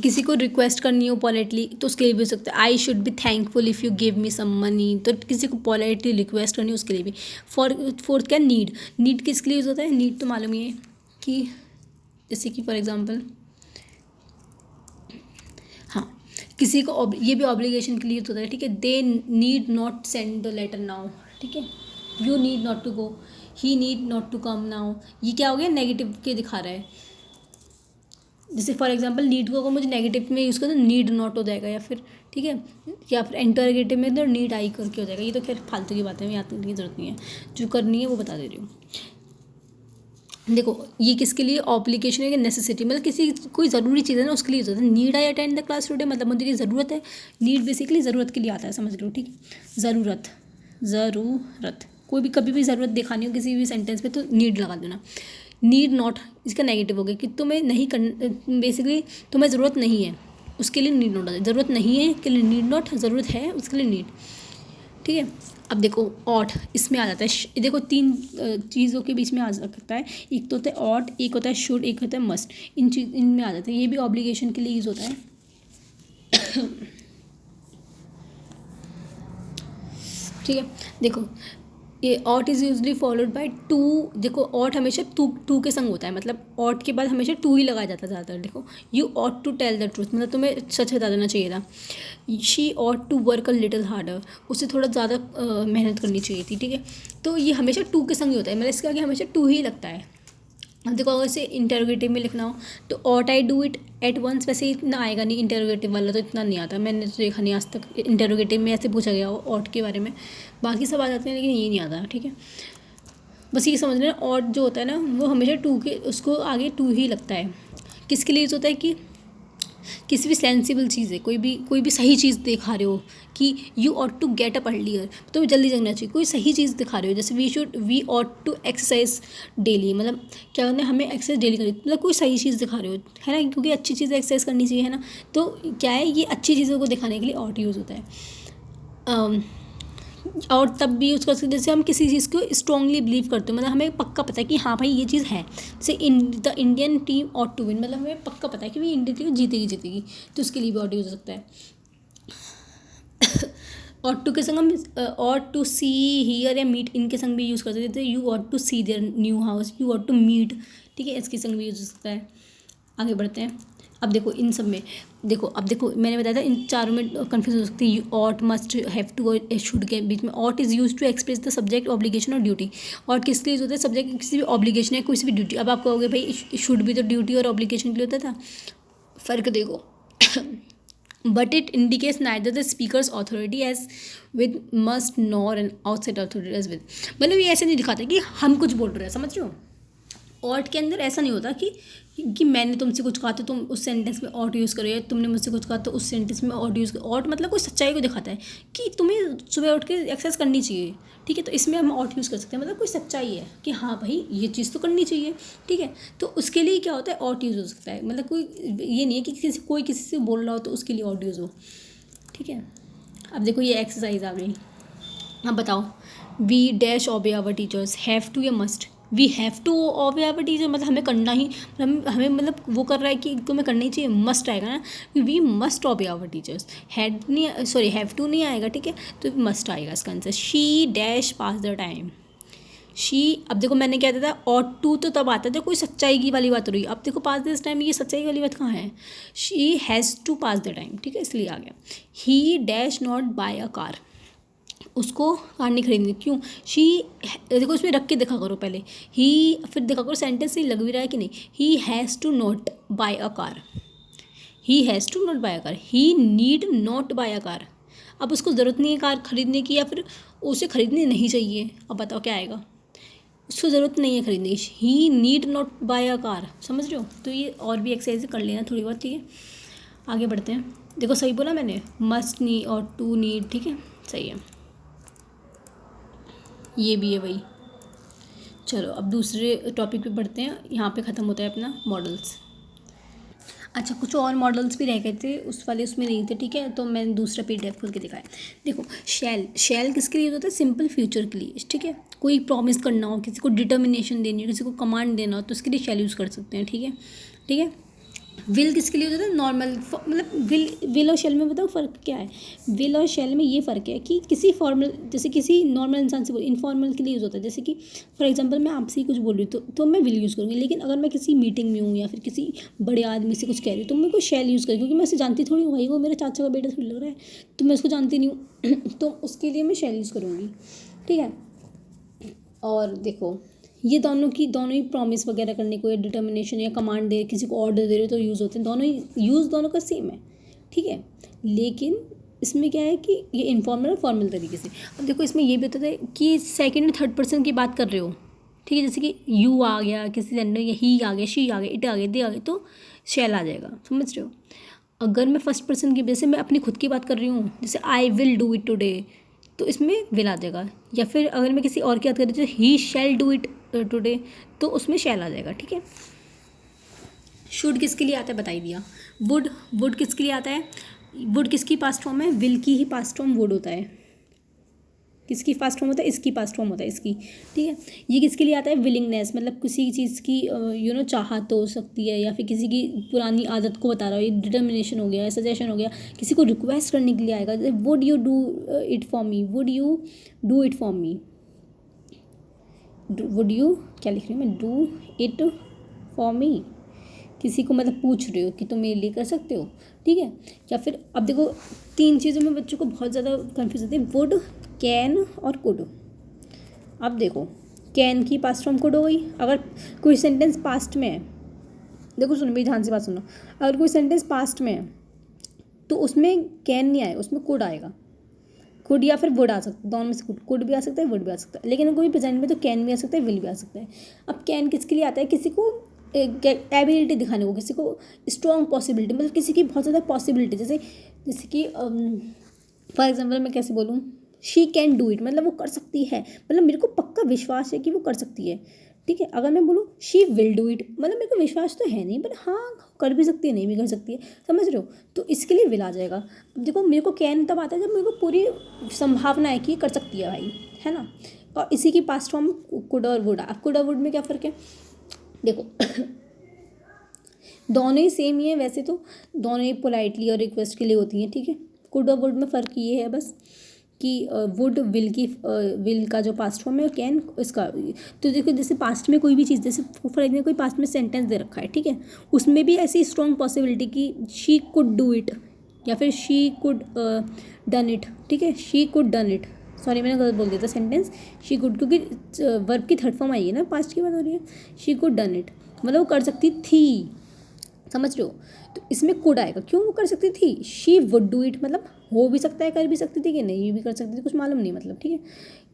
किसी को रिक्वेस्ट करनी हो पोलाइटली तो उसके लिए भी हो सकता है, I should be thankful if you give me some money, तो किसी को पोलाइटली रिक्वेस्ट करनी हो उसके लिए भी। फोर्थ क्या, नीड किसके लिए यूज़ होता है, नीड तो मालूम ही है कि जैसे कि फॉर एग्जांपल हाँ, किसी को ये भी ऑब्लिगेशन के लिए यूज़ होता है, ठीक है। They need not send the letter now, ठीक है। You need not to go, he need not to come now, ये क्या हो गया, नेगेटिव के दिखा रहा है। जैसे फॉर एग्जांपल नीड को अगर मुझे नेगेटिव में यूज़ करो तो नीड नॉट हो जाएगा, या फिर ठीक है, या फिर इंटरोगेटिव में तो नीड आई करके हो जाएगा। ये तो खैर फालतू की बातें हैं, याद करने की जरूरत नहीं है, जो करनी है वो बता दे रही हूँ। देखो ये किसके लिए ऑब्लिगेशन है कि नेसेसिटी, मतलब किसी कोई ज़रूरी चीज़ है ना उसके लिए यूज़ होता है। Need I attend the class today, मतलब मुझे की ज़रूरत है, नीड बेसिकली ज़रूरत के लिए आता है, समझ लो, ठीक है। ज़रूरत कोई भी कभी भी ज़रूरत दिखानी हो किसी भी सेंटेंस में तो नीड लगा देना। नीड नॉट इसका नेगेटिव हो गया कि तुम्हें नहीं करना, बेसिकली तुम्हें ज़रूरत नहीं है उसके लिए नीड नॉट आ जाए, ज़रूरत नहीं है के लिए नीड नॉट, ज़रूरत है उसके लिए नीड, ठीक है। अब देखो ऑट इसमें आ जाता है, देखो 3 चीज़ों के बीच में आ सकता है, एक तो होता है ऑट, एक होता है शुड, एक होता है मस्ट, इनमें आ जाता है। ये भी ऑब्लिगेशन के लिए यूज़ होता है। ठीक है, देखो ये ought is usually followed by to, देखो ऑट हमेशा टू के संग होता है, मतलब ऑट के बाद हमेशा टू ही लगाया जाता है ज़्यादातर। देखो you ought to tell the truth, मतलब तुम्हें सच बता देना चाहिए था। She ought to work a little harder, उससे थोड़ा ज़्यादा मेहनत करनी चाहिए थी, ठीक है। तो ये हमेशा टू के संग ही होता है, मतलब इसके आगे हमेशा टू ही लगता है। अब देखो अगर इसे इंटरोगेटिव में लिखना हो तो ought I do it at once, वैसे इतना आएगा नहीं, इंटरोगेटिव वाला तो इतना नहीं आता, मैंने तो देखा नहीं आज तक इंटरोगेटिव में ऐसे पूछा गया हो ऑट के बारे में, बाकी सब आ जाते हैं लेकिन ये नहीं आता, ठीक है। बस ये समझ लेना ऑट जो होता है ना वो हमेशा टू के उसको आगे टू ही लगता है। किसके लिए यूज़ होता है कि किसी भी सेंसिबल चीज़ है, कोई भी सही चीज़ दिखा रहे हो कि you ought to get up earlier, तो जल्दी जगना चाहिए, कोई सही चीज़ दिखा रहे हो, जैसे we ought to exercise daily, मतलब क्या करना है हमें एक्सरसाइज डेली करनी, मतलब कोई सही चीज़ दिखा रहे हो, है ना, क्योंकि अच्छी चीज़ एक्सरसाइज करनी चाहिए, है ना। तो क्या है ये अच्छी चीज़ों को दिखाने के लिए ऑट यूज़ होता है। और तब भी यूज़ कर सकते जैसे हम किसी चीज़ को स्ट्रॉन्गली बिलीव करते हो, मतलब हमें पक्का पता है कि हाँ भाई ये चीज़ है, जैसे the Indian team ought to win, मतलब हमें पक्का पता है कि भाई इंडियन टीम जीतेगी, तो उसके लिए भी ऑट यूज़ हो सकता है। ऑट टू के संग हम ऑट टू सी, हियर या मीट, इनके संग भी यूज़ कर सकते हैं। You ought to see their new house, you ought to meet, ठीक है, इसके संग भी यूज़ हो सकता है। आगे बढ़ते हैं। अब देखो इन सब में अब देखो मैंने बताया था इन चारों में कन्फ्यूज हो सकती है, ऑट, मस्ट, हैव टू और शुड के बीच में। Ought is use to express the subject, obligation और ड्यूटी। और किस लिए यूज होता है, सब्जेक्ट किसी भी ऑब्लिगेशन है, किसी भी ड्यूटी। अब आप कहोगे भाई शुड भी तो ड्यूटी और ऑब्लिगेशन के लिए होता था, फ़र्क देखो। But it indicates neither the speaker's authority as with must nor an outside authority as with. मतलब ये ऐसे नहीं दिखाता कि हम कुछ बोल रहे हैं, समझ रहे हो। ऑट के अंदर ऐसा नहीं होता कि मैंने तुमसे कुछ कहा तो तुम उस सेंटेंस में ऑट यूज़ करो, या तुमने मुझसे कुछ कहा तो उस सेंटेंस में ऑट यूज़ करो। ऑट मतलब कोई सच्चाई को दिखाता है कि तुम्हें सुबह उठ के एक्सरसाइज करनी चाहिए, ठीक है, तो इसमें हम ऑट यूज़ कर सकते हैं, मतलब कोई सच्चाई है कि हाँ भाई ये चीज़ तो करनी चाहिए, ठीक है, तो उसके लिए क्या होता है, ऑट यूज़ हो सकता है। मतलब कोई ये नहीं है कि कोई किसी से बोल रहा हो तो उसके लिए ऑट यूज़ हो, ठीक है। अब देखो ये एक्सरसाइज आ गई। अब बताओ, we dash obey our teachers, have to या must. We have to obey our teacher, मतलब हमें करना ही, हमें मतलब वो कर रहा है कि तुम्हें करना ही चाहिए, मस्ट आएगा ना, we must obey our teachers. Had नहीं, सॉरी हैव टू नहीं आएगा, ठीक है, तो मस्ट आएगा इसका answer. She dash pass the time, she. अब देखो मैंने क्या दिया था, ऑट टू तो तब आता है कोई सच्चाई की वाली बात हो रही है। अब देखो पास दिस टाइम, ये सच्चाई वाली बात कहाँ है, she has to pass the time, ठीक है, इसलिए आ गया। He dash not buy a car, उसको कार नहीं खरीदनी, क्यों, शी। देखो इसमें रख के देखा करो पहले, ही, फिर देखा करो सेंटेंस सही लग भी रहा है कि नहीं। He has to not buy a car, he has to not buy a car, he need not buy a car. अब उसको ज़रूरत नहीं है कार खरीदने की, या फिर उसे खरीदनी नहीं चाहिए। अब बताओ क्या आएगा, उसको ज़रूरत नहीं है खरीदने की, he need not buy a car, समझ रहे हो। तो ये और भी एक्सरसाइज कर लेना थोड़ी बहुत, ठीक है। आगे बढ़ते हैं। देखो सही बोला मैंने, मस्ट नी और टू नीड, ठीक है, सही है, ये भी है वही। चलो अब दूसरे टॉपिक पे बढ़ते हैं, यहाँ पे ख़त्म होता है अपना मॉडल्स। अच्छा कुछ और मॉडल्स भी रह गए थे उस वाले, उसमें नहीं थे, ठीक है, तो मैंने दूसरा PDF खोल के दिखाया। देखो शैल, शैल किसके लिए होता है, सिंपल फ्यूचर के लिए, ठीक है, कोई प्रॉमिस करना हो, किसी को डिटर्मिनेशन देनी हो, किसी को कमांड देना हो, तो उसके लिए शैल यूज़ कर सकते हैं, ठीक है, ठीक है। विल किसके लिए होता है, नॉर्मल, मतलब विल और शेल में बताओ फ़र्क क्या है। विल और शेल में ये फ़र्क है कि किसी फॉर्मल, जैसे किसी नॉर्मल इंसान से बोल, इनफॉर्मल के लिए यूज़ होता है। जैसे कि फॉर एग्जांपल मैं आपसे ही कुछ बोल रही हूँ तो मैं विल यूज़ करूँगी, लेकिन अगर मैं किसी मीटिंग में हूँ या फिर किसी बड़े आदमी से कुछ कह रही हूँ तो मैं कोई शेल यूज़ करूँ, क्योंकि मैं उसे जानती थोड़ी हूँ, भाई वो मेरे चाचा का बेटा थोड़ी लग रहा है, तो मैं उसको जानती नहीं हूँ तो उसके लिए मैं शेल यूज़ करूँगी, ठीक है। और देखो ये दोनों ही प्रॉमिस वगैरह करने को, या डिटर्मिनेशन या कमांड दे, किसी को ऑर्डर दे रहे तो यूज़ होते हैं, दोनों ही यूज़ दोनों का सेम है, ठीक है। लेकिन इसमें क्या है कि ये इनफॉर्मल और फॉर्मल तरीके से। अब देखो इसमें ये भी होता है कि सेकंड और थर्ड पर्सन की बात कर रहे हो, ठीक है, जैसे कि यू आ गया किसी सेंडर, या ही आ गया, शी आ गया, इट आ गया, दे आ गया, तो शैल आ जाएगा, समझ रहे हो। अगर मैं फर्स्ट पर्सन की, जैसे मैं अपनी खुद की बात कर रही हूँ, जैसे I will do it today, तो इसमें विल आ जाएगा। या फिर अगर मैं किसी और की बात कर रही हूँ, ही शैल डू इट टुडे, तो उसमें शैल आ जाएगा, ठीक है। शुड किसके लिए आता है, बता ही दिया। वुड, वुड किसके लिए आता है, वुड किसकी पास्ट फॉर्म है, विल की ही पास्ट फॉर्म वुड होता है। किसकी पास्ट फॉर्म होता है, इसकी पास्ट फॉर्म होता है, इसकी, ठीक है। ये किसके लिए आता है, विलिंगनेस, मतलब किसी चीज़ की चाहत हो सकती है, या फिर किसी की पुरानी आदत को बता रहा हो, ये डिटर्मिनेशन हो गया, सजेशन हो गया, किसी को रिक्वेस्ट करने के लिए आएगा, जैसे would you do it for me, would you do it for me, would you, क्या लिख रही हूँ मैं, डू इट फॉर मी, किसी को मतलब पूछ रहे हो कि तुम मेरे लिए कर सकते हो, ठीक है। या फिर अब देखो तीन चीज़ों में बच्चों को बहुत ज़्यादा कन्फ्यूज होती है, वुड, कैन और कुड। अब देखो कैन की पास्ट फॉर्म कुड हो गई, अगर कोई सेंटेंस पास्ट में है, देखो सुनो मेरी ध्यान से बात सुनो, अगर कोई सेंटेंस पास्ट में है तो उसमें कैन नहीं आएगा, उसमें कुड आएगा, कुड या फिर वुड आ सकता है, दोनों में से कुड भी आ सकता है, वुड भी आ सकता है। लेकिन अगर कोई प्रेजेंट में तो कैन भी आ सकता है, विल भी आ सकता है। अब कैन किसके लिए आता है, किसी को एबिलिटी दिखाने को, किसी को स्ट्रॉन्ग पॉसिबिलिटी, मतलब किसी की बहुत ज़्यादा पॉसिबिलिटी, जैसे कि फॉर एग्जाम्पल मैं कैसे बोलूँ, शी कैन डू इट, मतलब वो कर सकती है, मतलब मेरे को पक्का विश्वास है कि वो कर सकती है, ठीक है। अगर मैं बोलूँ शी विल डू इट, मतलब मेरे को विश्वास तो है नहीं, बट हाँ कर भी सकती है, नहीं भी कर सकती है, समझ रहे हो, तो इसके लिए विल आ जाएगा। देखो मेरे को कैन तब आता है जब मेरे को पूरी संभावना है कि कर सकती है भाई, है ना। और इसी की पास्ट फॉर्म कुड और वुड। अब कुड और वुड में क्या फ़र्क है, देखो दोनों ही सेम ही है वैसे तो, दोनों ही पोलाइटली और रिक्वेस्ट के लिए होती हैं, ठीक है। कुड और वुड में फ़र्क ये है बस कि वुड विल का जो पास्ट फॉर्म है, और कैन इसका। तो देखो जैसे पास्ट में कोई भी चीज़, जैसे फॉर एग्जाम्पल कोई पास्ट में सेंटेंस दे रखा है, ठीक है, उसमें भी ऐसी स्ट्रॉन्ग पॉसिबिलिटी कि शी कुड डू इट, या फिर शी कुड डन इट, ठीक है, she could done it, sorry मैंने गलत बोल दिया था सेंटेंस, शी कुड, क्योंकि वर्ब की थर्ड फॉर्म आई है ना, पास्ट की बात हो रही है, शी कुड डन इट, मतलब वो कर सकती थी, समझ रहे हो। तो इसमें कुड आएगा, क्यों वो कर सकती थी, शी वुड डू इट, मतलब हो भी सकता है कर भी सकती थी कि नहीं भी कर सकती थी, कुछ मालूम नहीं, मतलब ठीक है।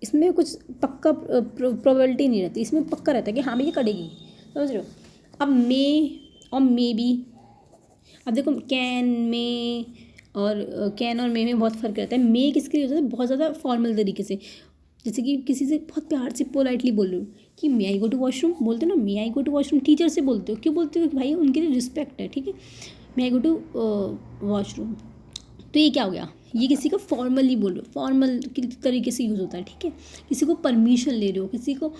इसमें कुछ पक्का प्रोबेबिलिटी नहीं रहती, इसमें पक्का रहता है कि हाँ भाई ये करेगी, समझ रहे हो। अब मे और मे बी, अब देखो कैन मे और कैन और मे में बहुत फ़र्क रहता है। मे किसके लिए होता है, बहुत ज़्यादा फॉर्मल तरीके से, जैसे कि किसी से बहुत प्यार से पोलाइटली बोल रहे हो कि मे आई गो टू वॉशरूम, बोलते हो ना मे आई गो टू वॉशरूम, टीचर से बोलते हो, क्यों बोलते हो, भाई उनके लिए रिस्पेक्ट है, ठीक है, मे आई गो टू वॉशरूम। तो ये क्या हो गया, ये किसी का फॉर्मली बोल रहे हो, फॉर्मल तरीके से यूज़ होता है, ठीक है। किसी को परमिशन ले रहे हो, किसी को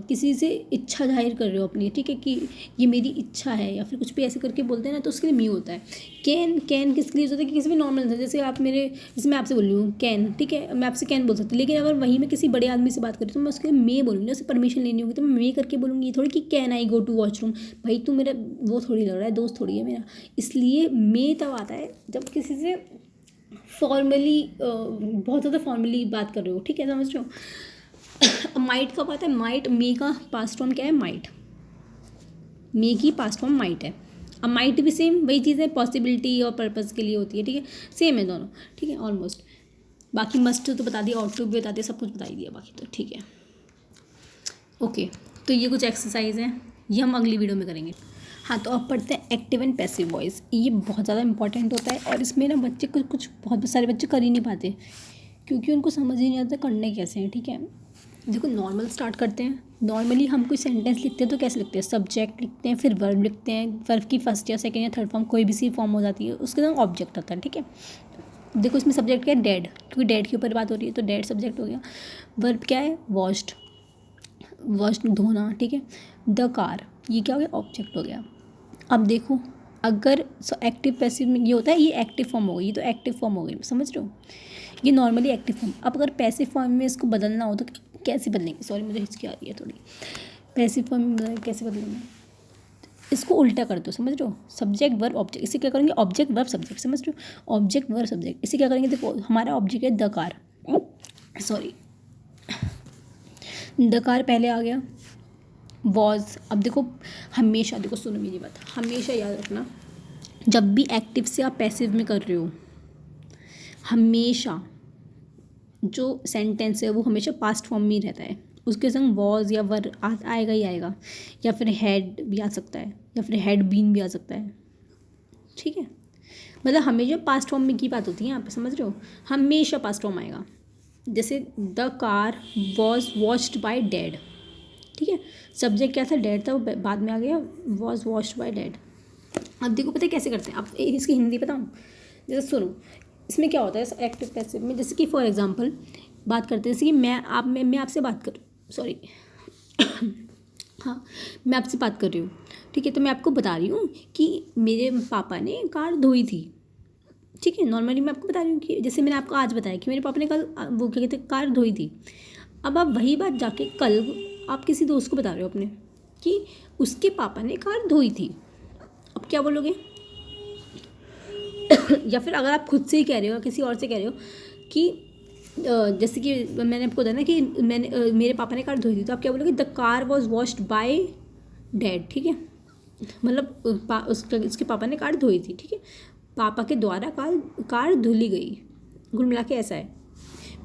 किसी से इच्छा जाहिर कर रहे हो अपनी, ठीक है, कि ये मेरी इच्छा है, या फिर कुछ भी ऐसे करके बोलते हैं ना, तो उसके लिए मी होता है। कैन किसके लिए यूज़ होता है, कि किसी भी नॉर्मल, जैसे आप मेरे, जैसे मैं आपसे बोल रही हूँ कैन, ठीक है, मैं आपसे कैन बोल सकती हूँ, लेकिन अगर वहीं मैं किसी बड़े आदमी से बात करूँ तो मैं उसके लिए मे बोलूँगी, उससे परमिशन लेनी होगी तो मैं मे करके बोलूँगी, ये थोड़ी कि can I go to washroom, भाई तू मेरा वो थोड़ी लग रहा है, दोस्त थोड़ी है मेरा। इसलिए मे तब आता है जब किसी से फॉर्मली बहुत ज़्यादा फॉर्मली बात कर रहे हो, ठीक है, समझ रहे हो। माइट कब आता है, माइट, मे का पास्ट फॉर्म क्या है, माइट, मे की पास्ट फॉर्म माइट है। अब माइट भी सेम वही चीज़ है, पॉसिबिलिटी और पर्पस के लिए होती है, ठीक है, सेम है दोनों, ठीक है, ऑलमोस्ट। बाकी मस्ट तो बता दिया, ऑट टू भी बता दिया, सब कुछ बता ही दिया बाकी तो, ठीक है। ओके, तो ये कुछ एक्सरसाइज हैं, ये हम अगली वीडियो में करेंगे। हाँ, तो अब पढ़ते हैं एक्टिव एंड पैसिव वॉइस, ये बहुत ज़्यादा इंपॉर्टेंट होता है, और इसमें ना बच्चे कुछ बहुत सारे बच्चे कर ही नहीं पाते, क्योंकि उनको समझ ही नहीं आता करने कैसे हैं, ठीक है। देखो नॉर्मल स्टार्ट करते हैं, नॉर्मली हम कोई सेंटेंस लिखते हैं तो कैसे लिखते हैं, सब्जेक्ट लिखते हैं, फिर वर्ब लिखते हैं, वर्ब की फर्स्ट या सेकंड या थर्ड फॉर्म कोई भी सी फॉर्म हो जाती है, उसके साथ ऑब्जेक्ट आता है, ठीक है। देखो इसमें सब्जेक्ट क्या है, डेड, क्योंकि डेड के ऊपर बात हो रही है तो डेड सब्जेक्ट हो गया। वर्ब क्या है, वॉश्ड, वॉश्ड धोना, ठीक है। द कार, ये क्या हो गया, ऑब्जेक्ट हो गया। अब देखो अगर एक्टिव पैसिव में ये होता है, ये एक्टिव फॉर्म हो गई, ये तो एक्टिव फॉर्म हो गई, समझ रहे हो, ये नॉर्मली एक्टिव फॉर्म। अब अगर पैसिव फॉर्म में इसको बदलना हो तो कैसे बदलेंगे, सॉरी मुझे हिचकी आ रही है थोड़ी, पैसिव फॉर्म में कैसे बदलेंगे, इसको उल्टा कर दो, समझ रहे हो, सब्जेक्ट वर्ब ऑब्जेक्ट, इसे क्या करेंगे, ऑब्जेक्ट वर्ब सब्जेक्ट, समझ रहे हो, ऑब्जेक्ट वर्ब सब्जेक्ट, इसे क्या करेंगे, देखो हमारा ऑब्जेक्ट है the car, sorry the car पहले आ गया, वॉज। अब देखो हमेशा, देखो सुनो मेरी बात, हमेशा याद रखना जब भी एक्टिव से आप पैसिव में कर रहे हो, हमेशा जो सेंटेंस है वो हमेशा पास्ट फॉर्म में ही रहता है, उसके संग वॉज या वर आएगा ही आएगा, या फिर हैड भी आ सकता है, या फिर हैड बीन भी आ सकता है, ठीक है। मतलब हमेशा पास्ट फॉर्म में की बात होती है यहाँ पे, समझ रहे हो, हमेशा पास्ट फॉर्म आएगा। जैसे the car was washed bye dad, ठीक है, सब्जेक्ट क्या था, डैड था, वो बाद में आ गया वॉज वॉश्ड बाय डैड। अब देखो पता है कैसे करते हैं, अब इसकी हिंदी बताऊँ, जैसे सुनो इसमें क्या होता है एक्टिव पैसिव में, जैसे कि फॉर एग्जांपल बात करते हैं, जैसे कि मैं आपसे बात कर, सॉरी हाँ मैं आपसे बात कर रही हूँ, ठीक है, तो मैं आपको बता रही हूँ कि मेरे पापा ने कार धोई थी, ठीक है, नॉर्मली मैं आपको बता रही हूँ कि जैसे मैंने आपको आज बताया कि मेरे पापा ने कल वो क्या कहते हैं कार धोई थी। अब आप वही बात जाके कल आप किसी दोस्त को बता रहे हो अपने कि उसके पापा ने कार धोई थी, अब क्या बोलोगे या फिर अगर आप खुद से ही कह रहे हो किसी और से कह रहे हो कि जैसे कि मैंने आपको बताया ना कि मेरे पापा ने कार धोई थी, तो आप क्या बोलोगे, the car was washed bye dad, ठीक है, मतलब उसके पापा ने कार धोई थी, ठीक है, पापा के द्वारा कार धुली गई, कुल मिला के ऐसा है,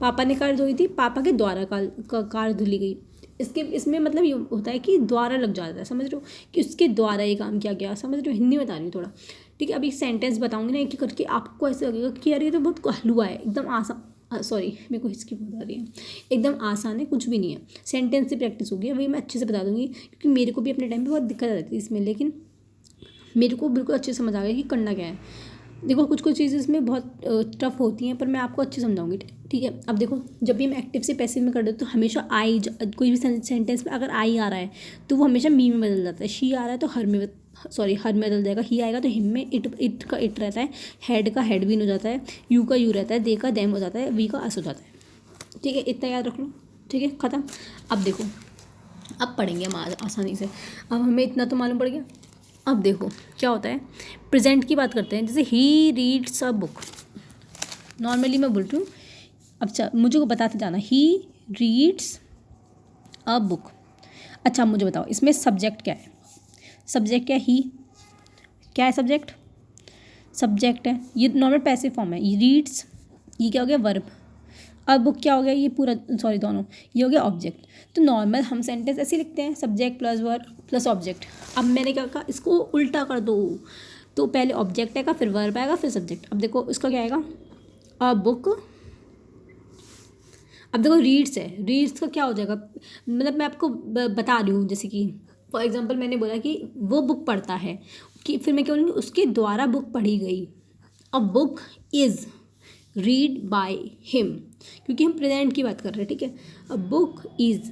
पापा ने कार धोई थी, पापा के द्वारा कार धुली गई। इसमें मतलब ये होता है कि द्वारा लग जाता है, समझ रहे हो, कि उसके द्वारा ये काम किया गया, समझ रहे हो, हिंदी में बता रही हूँ थोड़ा, ठीक है। अभी सेंटेंस बताऊंगी ना एक करके, आपको ऐसे लगेगा कि यार ये तो बहुत हलवा है, एकदम आसान, सॉरी मेरे को हिचकी बता रही है, एकदम आसान है, कुछ भी नहीं है, सेंटेंस से प्रैक्टिस होगी, वही मैं अच्छे से बता दूंगी, क्योंकि मेरे को भी अपने टाइम पे बहुत दिक्कत आ जाती थी इसमें, लेकिन मेरे को बिल्कुल अच्छे से समझ आ गया कि करना क्या है। देखो कुछ चीज़ें इसमें बहुत टफ होती हैं, पर मैं आपको अच्छे समझाऊंगी, ठीक है। अब देखो जब भी हम एक्टिव से पैसिव में कर देते तो हमेशा आई, कोई भी सेंटेंस में अगर आई आ रहा है तो वो हमेशा मी में बदल जाता है, शी आ रहा है तो हर में, सॉरी हर में बदल जाएगा, ही आएगा तो हिम में, इट का इट रहता है, हेड का हेड बीन हो जाता है, यू का यू रहता है, दे का देम हो जाता है, वी का अस हो जाता है, ठीक है, इतना याद रख लो, ठीक है, ख़त्म। अब देखो अब पढ़ेंगे हम आसानी से, अब हमें इतना तो मालूम पड़ गया। अब देखो क्या होता है, प्रेजेंट की बात करते हैं, जैसे he reads a book, normally मैं बोल रही हूँ, अब मुझे को बताते जाना, ही रीड्स अ बुक। अच्छा मुझे बताओ इसमें सब्जेक्ट क्या है, सब्जेक्ट क्या है, ही, क्या है सब्जेक्ट, सब्जेक्ट है, ये नॉर्मल पैसिव फॉर्म है। ये रीड्स, ये क्या हो गया वर्ब। अब बुक क्या हो गया, ये पूरा सॉरी दोनों, ये हो गया ऑब्जेक्ट। तो नॉर्मल हम सेंटेंस ऐसे लिखते हैं, subject plus verb plus object. अब मैंने क्या कहा, इसको उल्टा कर दो, तो पहले ऑब्जेक्ट आएगा, फिर वर्ब आएगा, फिर सब्जेक्ट। अब देखो इसका क्या आएगा, अ बुक। अब देखो रीड्स है, रीड्स का क्या हो जाएगा, मतलब मैं आपको बता रही हूँ, जैसे कि फॉर एग्जांपल मैंने बोला कि वो बुक पढ़ता है, कि फिर मैं क्या बोलूँगी, उसके द्वारा बुक पढ़ी गई। A book is read by him, क्योंकि हम प्रेजेंट की बात कर रहे हैं, ठीक है। अ बुक इज़,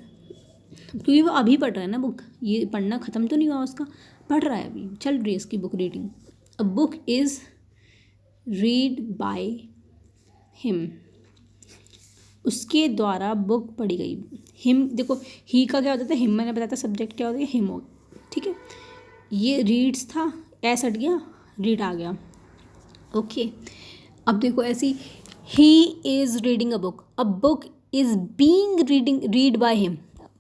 क्योंकि वो अभी पढ़ रहा है ना बुक, ये पढ़ना ख़त्म तो नहीं हुआ उसका, पढ़ रहा है, अभी चल रही है उसकी book reading. A book is read by him, उसके द्वारा बुक पढ़ी गई। हिम, देखो ही का क्या होता था, हिम मैंने बताया था, सब्जेक्ट क्या होता है, हिम हो, ठीक है। ये रीड्स था, एस हट गया, रीड आ गया, ओके। अब देखो ऐसी, he is reading a book is being read by him.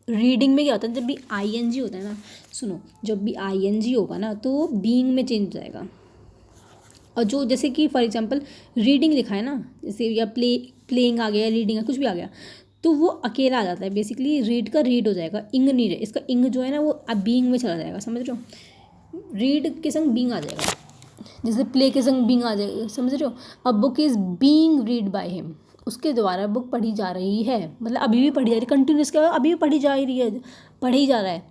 Reading में क्या होता है, जब भी आई एन जी होता है ना, सुनो, जब भी आई एन जी होगा ना, तो बीइंग में चेंज हो जाएगा। और जो जैसे कि फॉर एग्जांपल रीडिंग लिखा है ना, जैसे या प्लेइंग आ गया, रीडिंग है, कुछ भी आ गया, तो वो अकेला आ जाता है, बेसिकली रीड का रीड हो जाएगा, इंग नहीं रहे, इसका इंग जो है ना वो अब बीइंग में चला जाएगा, समझ रहे हो। रीड के संग बीइंग आ जाएगा, जैसे प्ले के संग बीइंग आ जाएगा, समझ रहे हो। A book is being read by him, उसके द्वारा बुक पढ़ी जा रही है, मतलब अभी भी पढ़ी जा रही है, कंटिन्यूस क्या, अभी भी पढ़ी जा रही है, पढ़ी जा रहा है।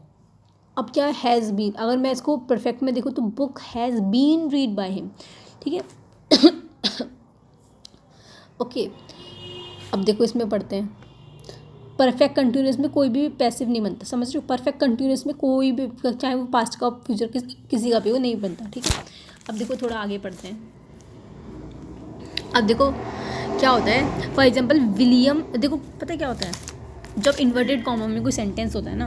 अब क्या है, हैज़ बीन, अगर मैं इसको परफेक्ट में देखूँ तो book has been read by him, ठीक है। ओके, अब देखो इसमें पढ़ते हैं, परफेक्ट कंटिन्यूस में कोई भी पैसिव नहीं बनता, समझ रहे हो। परफेक्ट कंटिन्यूस में कोई भी, चाहे वो पास्ट का फ्यूचर किसी का भी हो, नहीं बनता, ठीक है। अब देखो थोड़ा आगे पढ़ते हैं। अब देखो क्या होता है, फॉर एग्जांपल विलियम, देखो पता है क्या होता है, जब इन्वर्टेड कॉमा में कोई सेंटेंस होता है ना,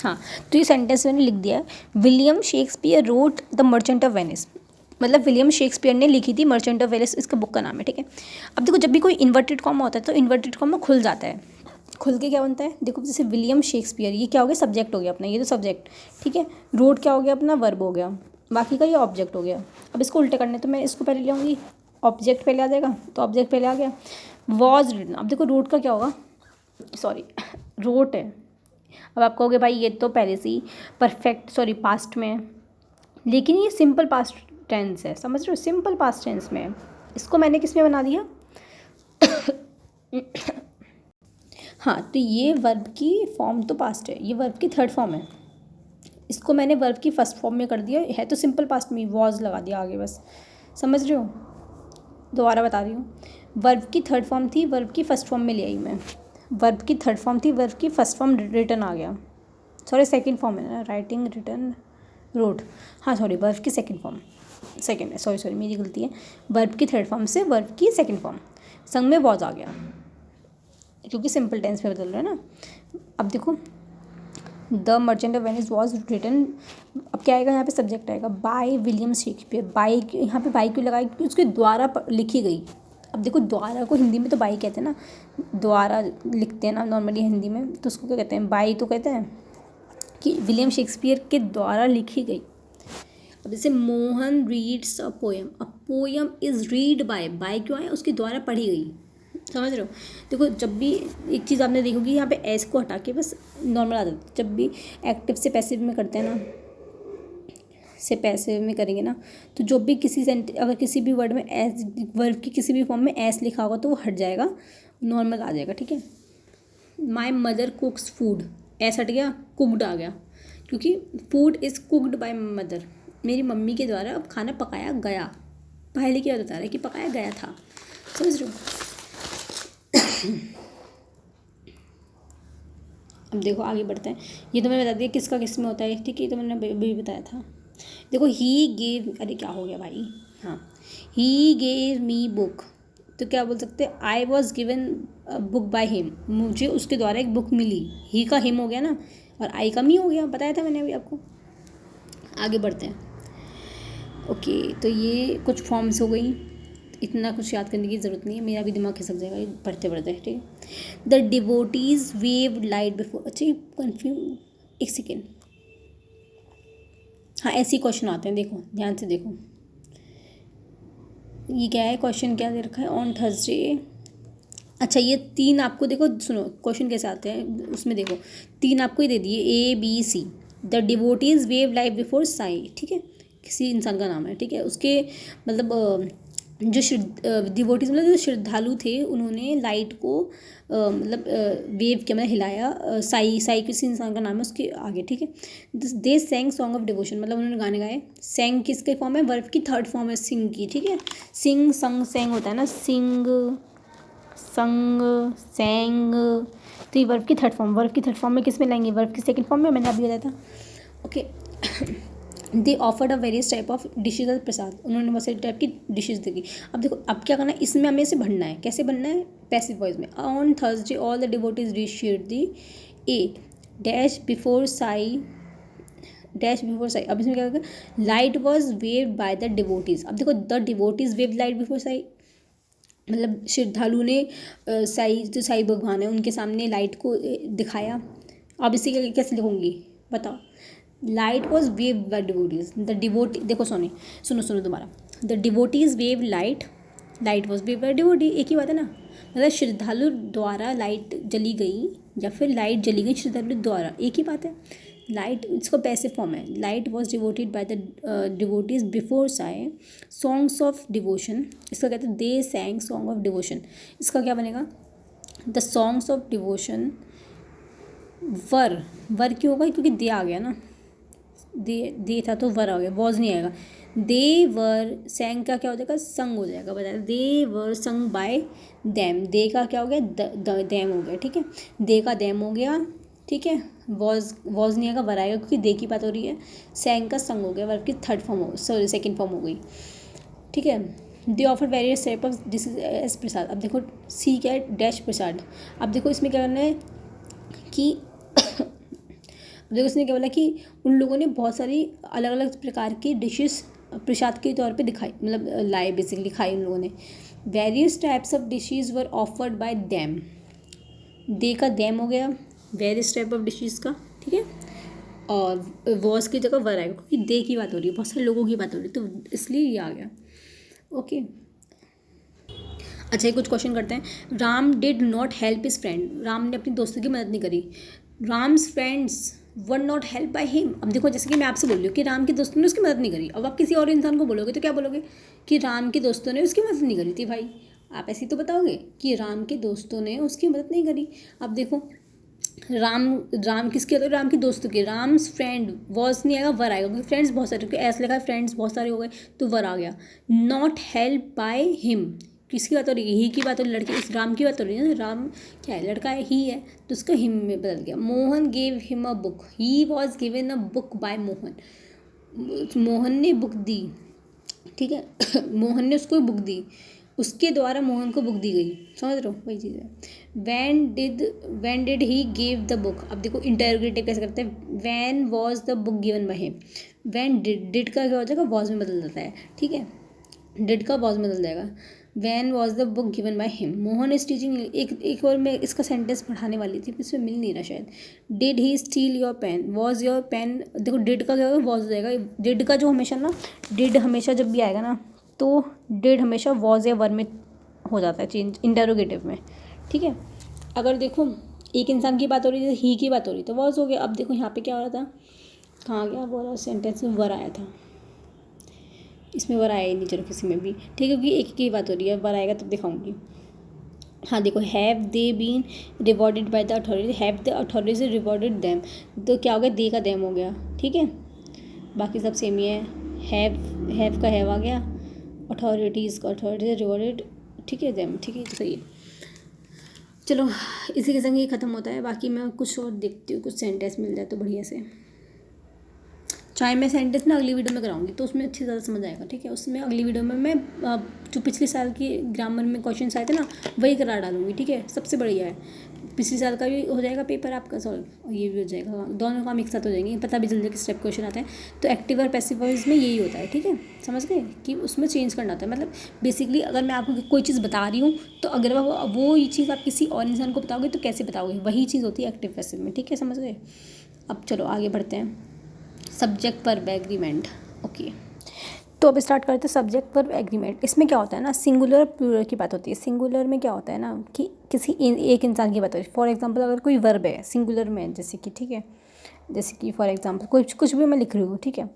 हाँ, तो ये सेंटेंस मैंने लिख दिया है, William Shakespeare wrote the merchant of Venice, मतलब विलियम शेक्सपियर ने लिखी थी मर्चेंट ऑफ वेनिस, इसका बुक का नाम है, ठीक है। अब देखो जब भी कोई इन्वर्टेड कॉमा होता है तो इन्वर्टेड कॉमा खुल जाता है, खुल के क्या बनता है, देखो जैसे विलियम शेक्सपियर, ये क्या हो गया, सब्जेक्ट हो गया अपना, ये तो सब्जेक्ट, ठीक है। रोट क्या हो गया अपना, वर्ब हो गया, बाकी का ये ऑब्जेक्ट हो गया। अब इसको उल्टे करने, तो मैं इसको पहले ले आऊँगी, ऑब्जेक्ट पहले आ जाएगा, तो ऑब्जेक्ट पहले आ गया, वॉज रिटन। अब देखो रोट का क्या होगा, सॉरी रोट है। अब आप कहोगे भाई ये तो पहले से ही परफेक्ट सॉरी पास्ट में है, लेकिन ये सिंपल पास्ट टेंस है, समझ रहे हो, सिंपल पास्ट टेंस में है। इसको मैंने किस में बना दिया हाँ, तो ये वर्ब की फॉर्म तो पास्ट है, ये वर्ब की थर्ड फॉर्म है, इसको मैंने वर्ब की फर्स्ट फॉर्म में कर दिया है, तो सिंपल पास्ट में वॉज लगा दिया आगे, बस समझ रहे हो। दोबारा बता रही हूँ, वर्ब की थर्ड फॉर्म थी, वर्ब की फर्स्ट फॉर्म में ले आई मैं, वर्ब की थर्ड फॉर्म थी, वर्ब की फर्स्ट फॉर्म रिटर्न आ गया, सॉरी सेकंड फॉर्म है ना, राइटिंग रिटर्न रोड, हाँ सॉरी वर्ब की सेकंड फॉर्म, सेकंड है, सॉरी मेरी गलती है, वर्ब की थर्ड फॉर्म से वर्ब की सेकंड फॉर्म संग में वॉज आ गया, क्योंकि सिंपल टेंस में बदल रहा है ना। अब देखो the merchant of Venice was written, अब क्या आएगा यहाँ पे, सब्जेक्ट आएगा, बाय विलियम शेक्सपियर, बाय, यहाँ पे बाय क्यों लगाई, क्योंकि उसके द्वारा लिखी गई। अब देखो द्वारा को हिंदी में तो बाई कहते हैं ना, द्वारा लिखते हैं ना नॉर्मली हिंदी में, तो उसको क्या कहते हैं, बाई तो कहते हैं, कि विलियम शेक्सपियर के द्वारा लिखी गई। अब जैसे Mohan reads a poem is read by क्यों है, उसके द्वारा पढ़ी गई, समझ रहे हो। देखो जब भी एक चीज़ आपने देखोगी, यहाँ पे एस को हटा के बस नॉर्मल आ जाता है, जब भी एक्टिव से पैसिव में करते हैं ना, से पैसिव में करेंगे ना, तो जो भी किसी अगर किसी भी वर्ड में एस, वर्ब की किसी भी फॉर्म में एस लिखा होगा तो वो हट जाएगा, नॉर्मल आ जाएगा, ठीक है। माई मदर कुक्स फूड, एस हट गया, कुकड आ गया, क्योंकि food is cooked by mother, मेरी मम्मी के द्वारा अब खाना पकाया गया, पहले क्या बता रहा है कि पकाया गया था, समझ रहे हो। अब देखो आगे बढ़ते हैं, ये तो मैंने बता दिया किसका किस में होता है, ठीक है, तो मैंने भी बताया था। देखो ही गेव, अरे क्या हो गया भाई, हाँ, ही गेव मी बुक, तो क्या बोल सकते हैं, I was given book by him, मुझे उसके द्वारा एक बुक मिली, ही का हिम हो गया ना, और आई का मी हो गया, बताया था मैंने अभी आपको। आगे बढ़ते हैं, ओके, तो ये कुछ फॉर्म्स हो गई, इतना कुछ याद करने की ज़रूरत नहीं है, मेरा भी दिमाग खिसक जाएगा ये पढ़ते पढ़ते, ठीक है। The devotees wave light before, अच्छा कंफ्यूज, एक सेकेंड, हाँ ऐसे ही क्वेश्चन आते हैं, देखो ध्यान से देखो। ये क्या है, क्वेश्चन क्या दे रखा है, ऑन थर्सडे। अच्छा ये तीन आपको देखो, सुनो क्वेश्चन कैसे आते हैं उसमें देखो, तीन आपको ये दे दिए ABC। The devotees wave life before Sai, ठीक है, किसी इंसान का नाम है, ठीक है, उसके मतलब जो डिवोटीज मतलब जो श्रद्धालु थे उन्होंने लाइट को मतलब वेव के मतलब हिलाया, साई किसी इंसान का नाम है उसके आगे, ठीक है। दे सैंग सॉन्ग ऑफ डिवोशन, मतलब उन्होंने गाने गाए। सैंग किसके फॉर्म है, वर्ब की थर्ड फॉर्म है सिंग की, ठीक है। सिंग संग सैंग होता है ना, सिंग संग सैंग, तो ये वर्ब की थर्ड फॉर्म, वर्ब की थर्ड फॉर्म में किस में लाएंगे, वर्ब की सेकंड फॉर्म में, मैंने अभी बताया था। Okay they offered a various type of dishes और प्रसाद, उन्होंने बहुत सारी टाइप की डिशेज दी। अब देखो अब क्या करना है, इसमें हमें इसे भरना है, कैसे बनना है, पैसिव वॉइस में। On Thursday all the devotees received the A dash before Sai, dash before Sai. अब इसमें क्या होगा, light was waived by the devotees. अब देखो the devotees wave light before Sai, मतलब श्रद्धालु ने साई जो साई भगवान है उनके सामने लाइट को दिखाया। अब इसे कैसे लिखूंगी बताओ, light was wave by devotees, the devotee, देखो सुनो सुनो दोबारा, the devotees wave light, light was wave by devotee, एक ही बात है ना, मतलब श्रद्धालु द्वारा लाइट जली गई या फिर लाइट जली गई श्रद्धालु द्वारा, एक ही बात है। लाइट इसको पैसिव फॉर्म है, light was devoted by the devotees before Sai, songs of devotion, इसका कहते हैं दे सैंग सॉन्ग ऑफ डिवोशन, इसका क्या बनेगा, द सॉन्ग्स ऑफ डिवोशन वर क्यों होगा, क्योंकि दे आ गया ना, दे था तो वर आ गया, वॉज नहीं आएगा। दे वर सैंग का क्या हो जाएगा, संग हो जाएगा, बताया दे वर संग बाय दैम, दे का क्या हो गया, दैम हो गया, ठीक है, दे का दैम हो गया, ठीक है। वॉज नहीं आएगा, वर आएगा क्योंकि दे की बात हो रही है। सैंग का संग हो गया, वर्ब की थर्ड फॉर्म हो, सॉरी सेकंड फॉर्म हो गई, ठीक है। They offer various type of dishes as prasad. अब देखो सी क्या है, डैश प्रसाद। अब देखो इसमें क्या करना है कि अब देखो इसने क्या बोला कि उन लोगों ने बहुत सारी अलग अलग प्रकार की डिशेस प्रसाद के तौर पे दिखाई, मतलब लाए बेसिकली खाई उन लोगों ने। Various types of dishes were offered by them, they का दैम हो गया वेरियस टाइप ऑफ डिशेज का, ठीक है, और वॉज की जगह वर आएगा क्योंकि दे की बात हो रही है, बहुत सारे लोगों की बात हो रही है, तो इसलिए ये आ गया। ओके अच्छा ये कुछ क्वेश्चन करते हैं। Ram did not help his friend, Ram ने अपनी दोस्तों की मदद नहीं करी। Ram's friends were not help by him. अब देखो जैसे कि मैं आपसे बोल रही हूँ कि राम के दोस्तों ने उसकी मदद नहीं करी, अब आप किसी और इंसान को बोलोगे तो क्या बोलोगे कि राम के दोस्तों ने उसकी मदद नहीं करी थी। भाई आप ऐसे ही तो बताओगे कि राम के दोस्तों ने उसकी मदद नहीं करी। अब देखो राम किसके होते, राम के दोस्तों के, राम्स फ्रेंड वॉज नहीं आएगा, वर आएगा क्योंकि फ्रेंड्स बहुत सारे, क्योंकि ऐसा लिखा है फ्रेंड्स बहुत सारे हो गए तो वर आ गया। नॉट हेल्प बाय हिम, किसकी बात हो रही है, ही की बात हो रही है, लड़के इस राम की बात हो रही है ना, राम क्या है, लड़का है, ही है, तो उसका हिम में बदल गया। Mohan gave him a book, he was given a book by Mohan, Mohan ने बुक दी, ठीक है मोहन ने उसको बुक दी, उसके द्वारा मोहन को बुक दी गई, समझ रहे हो वही चीज़ है। When did he give the book. अब देखो इंटरोगेटिव कैसे करते हैं, when was the book given by him, when did का क्या हो जाएगा, वॉज में बदल जाता है, ठीक है, डिड का वॉज में बदल जाएगा। When was the book given by him, Mohan is teaching, एक और मैं इसका सेंटेंस पढ़ाने वाली थी इसमें मिल नहीं रहा शायद। Did he steal your pen, was your pen, देखो डिड का क्या होगा, वॉज हो जाएगा। डिड का जो हमेशा ना, डिड हमेशा जब भी आएगा ना तो डिड हमेशा वॉज या वर में हो जाता है चेंज इंटरोगेटिव में, ठीक है। अगर देखो एक इंसान की बात हो रही थी, ही की बात हो रही तो वॉज हो गया। अब देखो यहाँ पे क्या हो रहा था, कहाँ गया बोला सेंटेंस में वर आया था, इसमें वर आया ही नहीं, चलो किसी में भी ठीक है, क्योंकि एक की बात हो रही है, वर आएगा तब दिखाऊंगी। हाँ देखो have they been rewarded by the authority, have the authority rewarded them, तो क्या हो गया, दे का दैम हो गया, ठीक है, बाकी सब सेम ही है। हैव का हैव आ गया, अथॉरिटीज़ का अथॉरिटी रिवॉर्डेड, ठीक है, दैम, ठीक है, तो सही है। चलो इसी के संग ये ख़त्म होता है, बाकी मैं कुछ और देखती हूँ, कुछ सेंटेंस मिल जाए तो बढ़िया से। चाहे मैं सेंटेंस ना अगली वीडियो में कराऊंगी तो उसमें अच्छी ज़्यादा समझ आएगा, ठीक है, उसमें अगली वीडियो में मैं जो पिछले साल की ग्रामर में क्वेश्चन आए थे ना वही करा डालूंगी, ठीक है, सबसे बढ़िया है। पिछले साल का भी हो जाएगा पेपर आपका सॉल्व और ये भी हो जाएगा, दोनों काम एक साथ हो जाएंगे, पता भी चल जाएगा किस टाइप क्वेश्चन आते हैं। तो एक्टिव और पैसिव वॉइस में यही होता है, ठीक है, समझ गए कि उसमें चेंज करना होता है। मतलब बेसिकली अगर मैं आपको कोई चीज़ बता रही हूँ तो अगर वो ये चीज़ आप किसी और इंसान को बताओगे तो कैसे बताओगे, वही चीज़ होती है एक्टिव पैसिव में, ठीक है, समझ गए। अब चलो आगे बढ़ते हैं, सब्जेक्ट वर्ब एग्रीमेंट। ओके, तो अब स्टार्ट करते हैं सब्जेक्ट वर्ब एग्रीमेंट। इसमें क्या होता है ना, सिंगुलर और प्लूरल की बात होती है। सिंगुलर में क्या होता है ना कि किसी एक इंसान की बात होती है। फॉर एग्जांपल अगर कोई वर्ब है सिंगुलर में, जैसे कि ठीक है, जैसे कि फॉर एग्जांपल कुछ भी मैं लिख रही हूँ, ठीक है,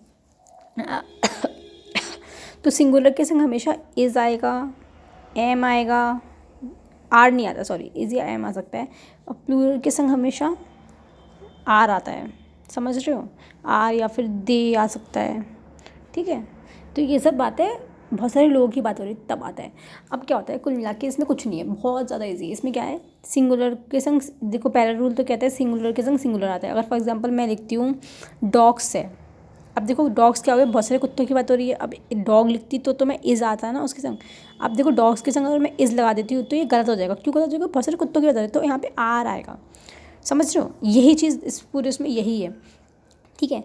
तो सिंगुलर के संग हमेशा इज़ आएगा, एम आएगा, आर नहीं आता, सॉरी, इज़ या एम आ सकता है, और प्लूरल के संग हमेशा आर आता है, समझ रहे हो, आर या फिर दे आ सकता है, ठीक है। तो ये सब बातें बहुत सारे लोगों की बात हो रही तब आता है। अब क्या होता है, कुल मिला के इसमें कुछ नहीं है, बहुत ज़्यादा इजी है। इसमें क्या है, सिंगुलर के संग, देखो पहला रूल तो कहता है सिंगुलर के संग सिंगुलर आता है। अगर फॉर एग्जांपल मैं लिखती हूँ डॉग्स है, अब देखो डॉग्स क्या हो गया, बहुत सारे कुत्तों की बात हो रही है। अब डॉग लिखती तो मैं इज़ आता है ना उसके संग। अब देखो डॉग्स के संग अगर मैं इज़ लगा देती हूँ तो ये गलत हो जाएगा। क्यों गलत हो जाएगा, बहुत सारे कुत्तों की बात हो रही है, तो यहाँ पे आर आएगा, समझ रहे हो। यही चीज़ इस पूरे उसमें यही है, ठीक है।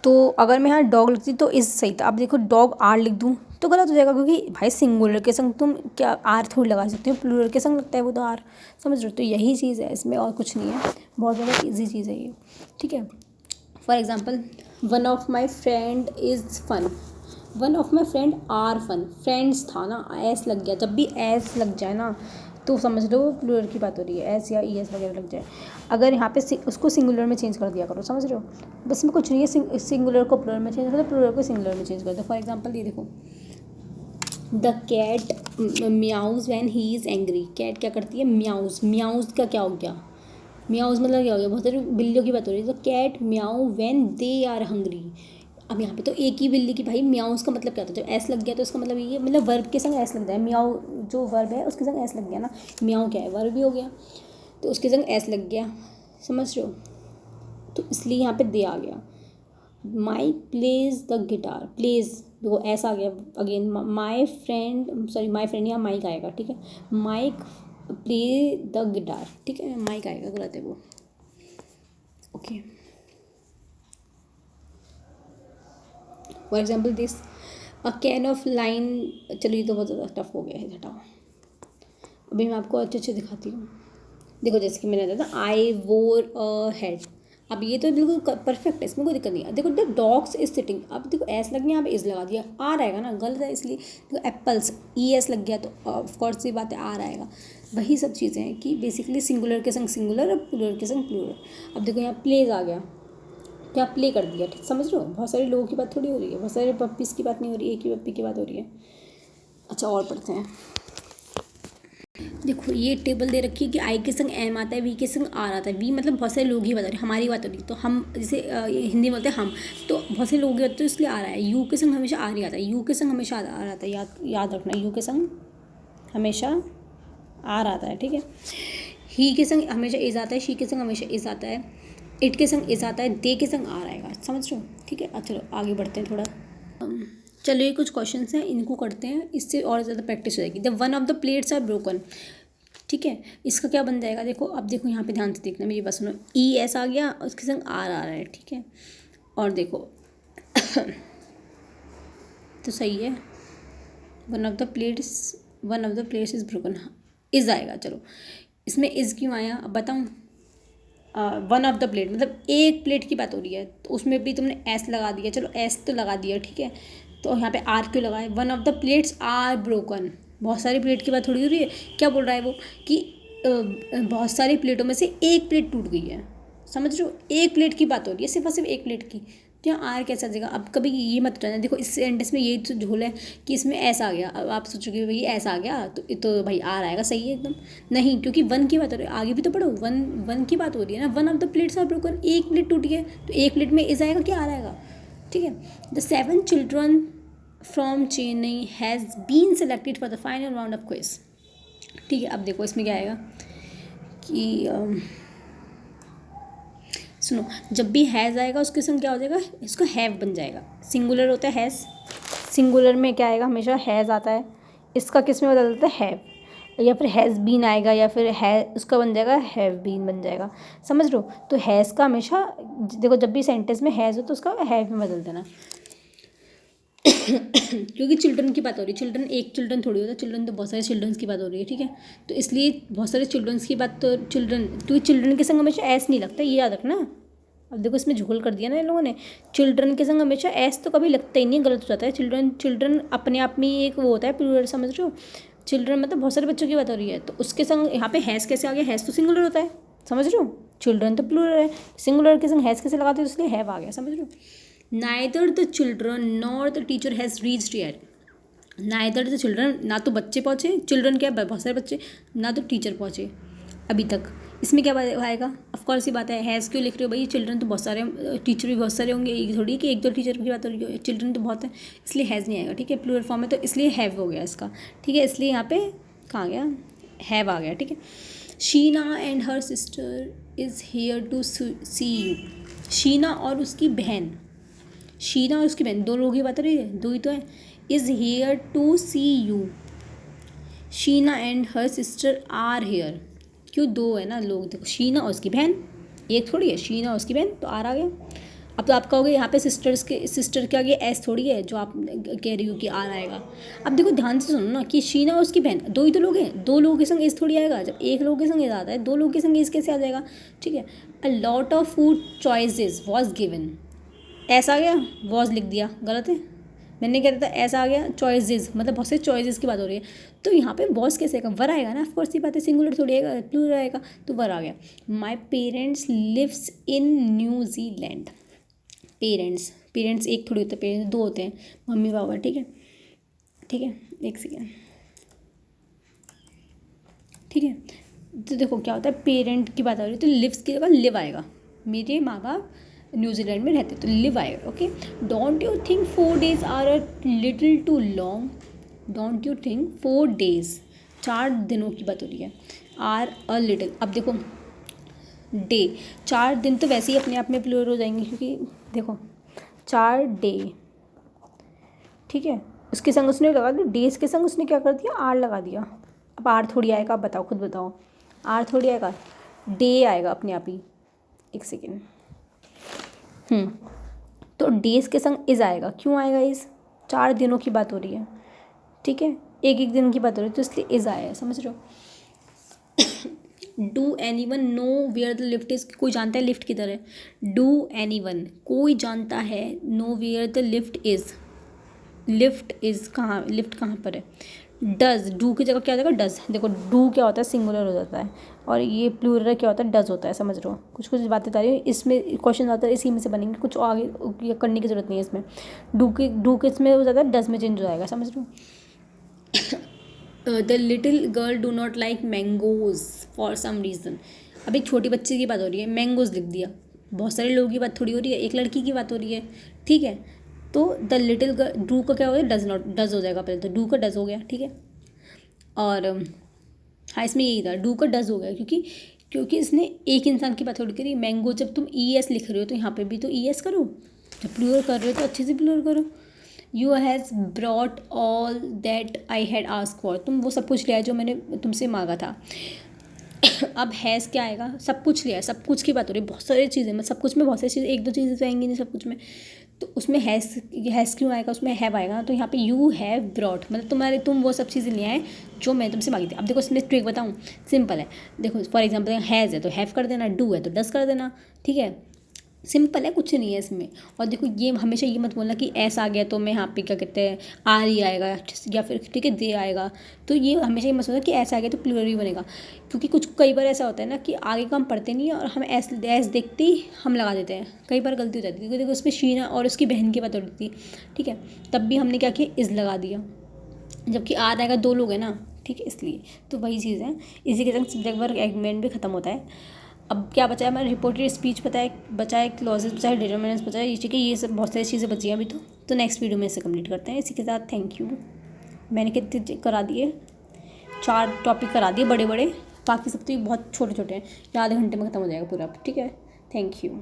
तो अगर मैं यहाँ डॉग लिखती तो इज़ सही था। अब देखो डॉग आर लिख दूँ तो गलत हो जाएगा, क्योंकि भाई सिंगुलर के संग तुम क्या आर थोड़ी लगा सकते हो, प्लूरल के संग लगता है वो तो आर, समझ रहे हो। तो यही चीज़ है इसमें, और कुछ नहीं है, बहुत ज़्यादा ईजी चीज़ है ये, ठीक है। For example, one of my friend is fun, one of my friend are fun, friends था ना, एस लग गया, जब भी एस लग जाए ना तो समझ लो प्लूरल की बात हो रही है, एस या ई एस वगैरह लग जाए। अगर यहाँ पे उसको सिंगुलर में चेंज कर दिया करो, समझ रहे हो। बस में कुछ नहीं है, सिंगुलर को प्लूरल में चेंज कर दो, प्लूरल को सिंगुलर में चेंज कर दो। फॉर एग्जाम्पल ये देखो, the cat meows when he is angry, cat क्या करती है, म्याउज, म्याउज का क्या हो गया, म्याउज मतलब क्या हो गया, बहुत सारी बिल्लियों की बात हो रही है। तो कैट म्याऊ व्हेन दे आर हंग्री। अब यहाँ पे तो एक ही बिल्ली की, भाई म्याउज का मतलब क्या होता है, जब एस लग गया तो इसका मतलब ये, मतलब वर्ब के संग एस लग जाए, म्याऊ जो वर्ब है उसके संग एस लग गया ना, म्याऊ क्या है वर्ब भी हो गया, तो उसके संग एस लग गया, समझ रहे हो। तो इसलिए यहाँ पे दे आ गया। माई प्लेज द गिटार, प्लेज देखो ऐसा आ गया again, my friend, sorry my friend यहाँ माइक आएगा, ठीक है, माइक प्ले द गिटार, ठीक है, माइक आएगा, गलत है वो, okay. For example this a can of line, चलो ये तो बहुत ज़्यादा टफ हो गया है, हटाओ। अभी मैं आपको अच्छे अच्छे दिखाती हूँ। देखो जैसे कि मैंने बताया था, आई वोर अ हेड, अब ये तो बिल्कुल परफेक्ट है, इसमें कोई दिक्कत नहीं है। देखो द डॉग्स इज सिटिंग, अब देखो एस लग गया, यहाँ पे इज लगा दिया, आर आएगा ना, गलत है इसलिए। देखो एप्पल्स, ई एस लग गया तो ऑफकोर्स सी बात है आर आएगा। वही सब चीज़ें हैं कि बेसिकली सिंगुलर के संग सिंगुलर और प्लूरल के संग प्लूरल। अब देखो यहाँ प्लेज आ गया, क्या प्ले कर दिया, ठीक समझ रहे हो। बहुत सारे लोगों की बात थोड़ी हो रही है, बहुत सारे पप्पीज़ की बात नहीं हो रही है, एक ही पप्पी की बात हो रही है। अच्छा और पढ़ते हैं। देखो ये टेबल दे रखी है कि आई के संग एम आता है, वी के संग आर आता है। वी मतलब बहुत सारे लोग ही बता रहे हैं, हमारी बात हो रही है, तो हम जैसे हिंदी में बोलते हैं हम, तो बहुत सारे लोग ही होते हैं इसलिए आ रहा है। यू के संग हमेशा आर ही आता है, यू के संग हमेशा आर आता है, याद रखना, यू के संग हमेशा आर आता है, ठीक है। ही के संग हमेशा इज आता है, शी के संग हमेशा इज आता है, इट के संग इज आता है, दे के संग आर आएगा, समझ रहे हो, ठीक है। चलो आगे बढ़ते हैं थोड़ा। चलो ये कुछ क्वेश्चंस हैं, इनको करते हैं, इससे और ज़्यादा प्रैक्टिस हो जाएगी। The one of the plates are broken, ठीक है, इसका क्या बन जाएगा, देखो अब देखो यहाँ पे ध्यान से देखना, मेरी बात सुनो, ई एस आ गया, उसके संग आर आ रहा है, ठीक है। और देखो तो सही है, one of the plates is broken, is आएगा। चलो इसमें इज़ क्यों आया अब बताऊँ। वन ऑफ द प्लेट मतलब एक प्लेट की बात हो रही है, तो उसमें भी तुमने एस लगा दिया, चलो एस तो लगा दिया, ठीक है। तो यहाँ पे आर क्यों लगाए, one of the plates are broken, बहुत सारी प्लेट की बात थोड़ी हो रही है। क्या बोल रहा है वो कि बहुत सारी प्लेटों में से एक प्लेट टूट गई है, समझ रहे हो, एक प्लेट की बात हो रही है, सिर्फ और सिर्फ एक प्लेट की। तो यहाँ आर कैसा आ जाएगा। अब कभी ये मत रहना, देखो इस सेंटेंस में यही तो झोल है कि इसमें ऐसा आ गया, अब आप सोचोगे भाई ऐसा आ गया तो भाई आर आएगा, सही है एकदम, नहीं, क्योंकि वन की बात हो रही है, आगे भी तो पढ़ो, वन की बात हो रही है ना। One of the plates are broken, एक प्लेट टूटी है, तो एक प्लेट में इज आएगा क्या आर आएगा, ठीक है। The 7 children from Chennai has been selected for the final round of quiz, ठीक है। अब देखो इसमें क्या आएगा कि सुनो, जब भी हैज़ आएगा उसके संग क्या हो जाएगा, इसका हैव बन जाएगा, सिंगुलर होता है हैज़, सिंगुलर में क्या आएगा, हमेशा हैज़ आता है, इसका किस में बदल देता है, हैव, या फिर हैज़ बीन आएगा, या फिर है उसका बन जाएगा हैव बीन बन जाएगा, समझ लो। तो हैज़ का हमेशा देखो, जब भी सेंटेंस में हैज़ हो तो उसका हैव में बदल देना क्योंकि चिल्ड्रन की बात हो रही है, चिल्ड्रन एक चिल्ड्रन थोड़ी होता है, चिल्ड्रन तो बहुत सारे चिल्ड्रंस की बात हो रही है, ठीक है। तो इसलिए बहुत सारे चिल्ड्रंस की बात, तो चिल्ड्रन, क्योंकि चिल्ड्रन के संग हमेशा एस नहीं लगता, ये याद रखना, अब देखो इसमें झोल कर दिया ना इन लोगों ने। चिल्ड्रन के संग हमेशा एस तो कभी लगता ही नहीं, गलत हो जाता है। चिल्ड्रन अपने आप में ही एक वो होता है प्लूरल, समझ रहे हो। चिल्ड्रन मतलब बहुत सारे बच्चों की बात हो रही है, तो उसके संग यहाँ पे हैज़ कैसे आ गया, हैज़ तो सिंगुलर होता है, समझ रहे हो। चिल्ड्रन तो प्लूरल है, सिंगुलर के संग हैज़ कैसे लगाते हो, इसलिए हैव आ गया, समझ रहे हो। Neither the children nor the teacher has reached yet. Neither the children, ना तो बच्चे पहुँचे, चिल्ड्रन क्या है बहुत सारे बच्चे, ना तो टीचर पहुँचे अभी तक। इसमें क्या आएगा, ऑफकोर्स ही बात है, हैज़ क्यों लिख रहे हो भाई, चिल्ड्रन तो बहुत सारे, टीचर भी बहुत सारे होंगे, एक थोड़ी कि एक दो टीचर की बात हो रही है, चिल्ड्रन तो बहुत है, इसलिए हैज़ नहीं आएगा, ठीक है। प्लूरल फॉर्म है तो इसलिए हैव हो गया इसका, ठीक है। इसलिए यहाँ पे कहाँ गया, हैव आ गया, ठीक है। Sheena and her sister is here to see you. Sheena और उसकी बहन, शीना और उसकी बहन, दो लोगों की बात हो रही है, दो ही तो है। Is here to see you, Sheena and her sister are here, क्यों दो है ना लोग, देखो शीना और उसकी बहन, एक थोड़ी है, शीना और उसकी बहन, तो आर आ गया। अब तो आप कहोगे यहाँ पे सिस्टर के आगे एस थोड़ी है जो आप कह रही हो कि आर आएगा। अब देखो ध्यान से सुनो ना कि शीना और उसकी बहन दो ही तो लोग हैं, दो लोगों के संग एस थोड़ी आएगा, जब एक लोग के संग एस आता है दो लोग के संग एस कैसे आ जाएगा, ठीक है। A lot of food choices was given, ऐसा आ गया, वॉज लिख दिया, गलत है। मैंने क्या था, ऐसा आ गया चॉइसेस, मतलब बहुत से चॉइसेस की बात हो रही है, तो यहाँ पे वॉज कैसे आएगा, वर आएगा ना, ऑफकोर्स ये बात है, सिंगुलर थोड़ी आएगा, प्लूरल आएगा, तो वर आ गया। My parents lives in New Zealand. Parents एक थोड़ी होते हैं, पेरेंट्स दो होते हैं, मम्मी पापा, ठीक है, ठीक है, एक सेकेंड, ठीक है। तो देखो क्या होता है, पेरेंट की बात हो रही है तो लिव्स की जगह लिव आएगा, मेरे माँ बाप न्यूजीलैंड में रहते तो लिव आएगा, okay. Don't you think 4 days are a little too long, don't you think 4 days, 4 दिनों की बात हो रही है, आर अ लिटिल। अब देखो डे, 4 दिन तो वैसे ही अपने आप में प्लूरल हो जाएंगे, क्योंकि देखो 4 डे, ठीक है, उसके संग उसने लगा दिया, डेज के संग उसने क्या कर दिया, आर लगा दिया। अब आर थोड़ी आएगा, आप बताओ, खुद बताओ, आर थोड़ी आएगा, डे आएगा अपने आप ही, एक सेकेंड, तो डेज के संग इज़ आएगा, क्यों आएगा इज़, 4 दिनों की बात हो रही है, ठीक है, एक एक दिन की बात हो रही है, तो इसलिए इज़ आया, समझ रहे हो। Do anyone know where the lift is, कोई जानता है लिफ्ट किधर है, डू एनी वन, कोई जानता है, know where the lift is, lift is कहाँ, लिफ्ट कहाँ पर है। डज, डू की जगह क्या हो जाएगा, डज। देखो डू क्या होता है, सिंगुलर हो जाता है, और ये प्लूरल क्या होता है, डज होता है, समझ रहे हो। कुछ कुछ बातें बता रही हूँ, इसमें क्वेश्चन आता है, इसी में से बनेंगे, कुछ आगे करने की जरूरत नहीं है इसमें। डू के इसमें हो जाता है, डज में चेंज हो जाएगा, समझ रहे हो। The little girl do not like mangoes for some reason. अब एक छोटी बच्ची की बात हो रही है, मैंगोज लिख दिया, बहुत सारे लोगों की बात थोड़ी हो रही है, एक लड़की की बात हो रही है, ठीक है। तो द लिटिल गर्ल, डू का क्या हो गया, डज नॉट, डज हो जाएगा पहले, तो डू का डज हो गया, ठीक है। और हाँ इसमें यही था, डू का डज हो गया, क्योंकि इसने एक इंसान की बात थोड़ी करी। मैंगो जब तुम ई एस लिख रहे हो तो यहाँ पे भी तो ई एस करो, जब प्लूरल कर रहे हो तो अच्छे से प्लूरल करो। You has brought all that I had ask for, तुम वो सब कुछ लिया जो मैंने तुमसे मांगा था। अब हैज़ क्या आएगा, सब कुछ लिया है, सब कुछ की बात हो रही है, बहुत सारी चीज़ें, मतलब सब कुछ में बहुत सारी चीज़ें, एक दो चीज़ें तो आएंगी नहीं सब कुछ में, तो उसमें हैज़ क्यों आएगा, उसमें हैव आएगा ना, तो यहाँ पे यू हैव ब्रॉट, मतलब तुम वो सब चीज़ें ले आए जो मैं तुमसे मांगी थी। अब देखो इसमें ट्रिक बताऊँ, सिंपल है, देखो फॉर एग्जाम्पल हैज़ है तो हैव कर देना, डू है तो डस कर देना, ठीक है, सिंपल है, कुछ नहीं है इसमें। और देखो ये हमेशा ये मत बोलना कि ऐसा आ गया तो मैं यहाँ पे क्या कहते हैं आर ही आएगा, या फिर ठीक है दे आएगा, तो ये हमेशा ये मत सोचना कि ऐसा आ गया तो प्लूरल ही बनेगा, क्योंकि कुछ कई बार ऐसा होता है ना कि आगे का हम पढ़ते नहीं है और हम ऐस देखते ही हम लगा देते हैं, कई बार गलती हो जाती है, क्योंकि देखो उसमें शीना और उसकी बहन की बात हो रही थी, ठीक है, तब भी हमने क्या किया, इज़ लगा दिया, जबकि आर आएगा, दो लोग हैं ना, ठीक है, इसलिए तो वही चीज़ है। इसी के संग सब्जेक्ट वर्क एग्रीमेंट भी खत्म होता है। अब क्या बचा है हमारा, रिपोर्टेड स्पीच बचा है, क्लॉजेस बचा है, डिटरमिनेंट्स बचा है, ये ठीक है, ये सब बहुत सारी चीज़ें बची हैं अभी तो नेक्स्ट वीडियो में इसे कंप्लीट करते हैं। इसी के साथ थैंक यू। मैंने कितने करा दिए, 4 टॉपिक करा दिए बड़े बड़े, बाकी सब तो बहुत छोटे छोटे हैं, ये आधे घंटे में ख़त्म हो जाएगा पूरा, ठीक है, थैंक यू।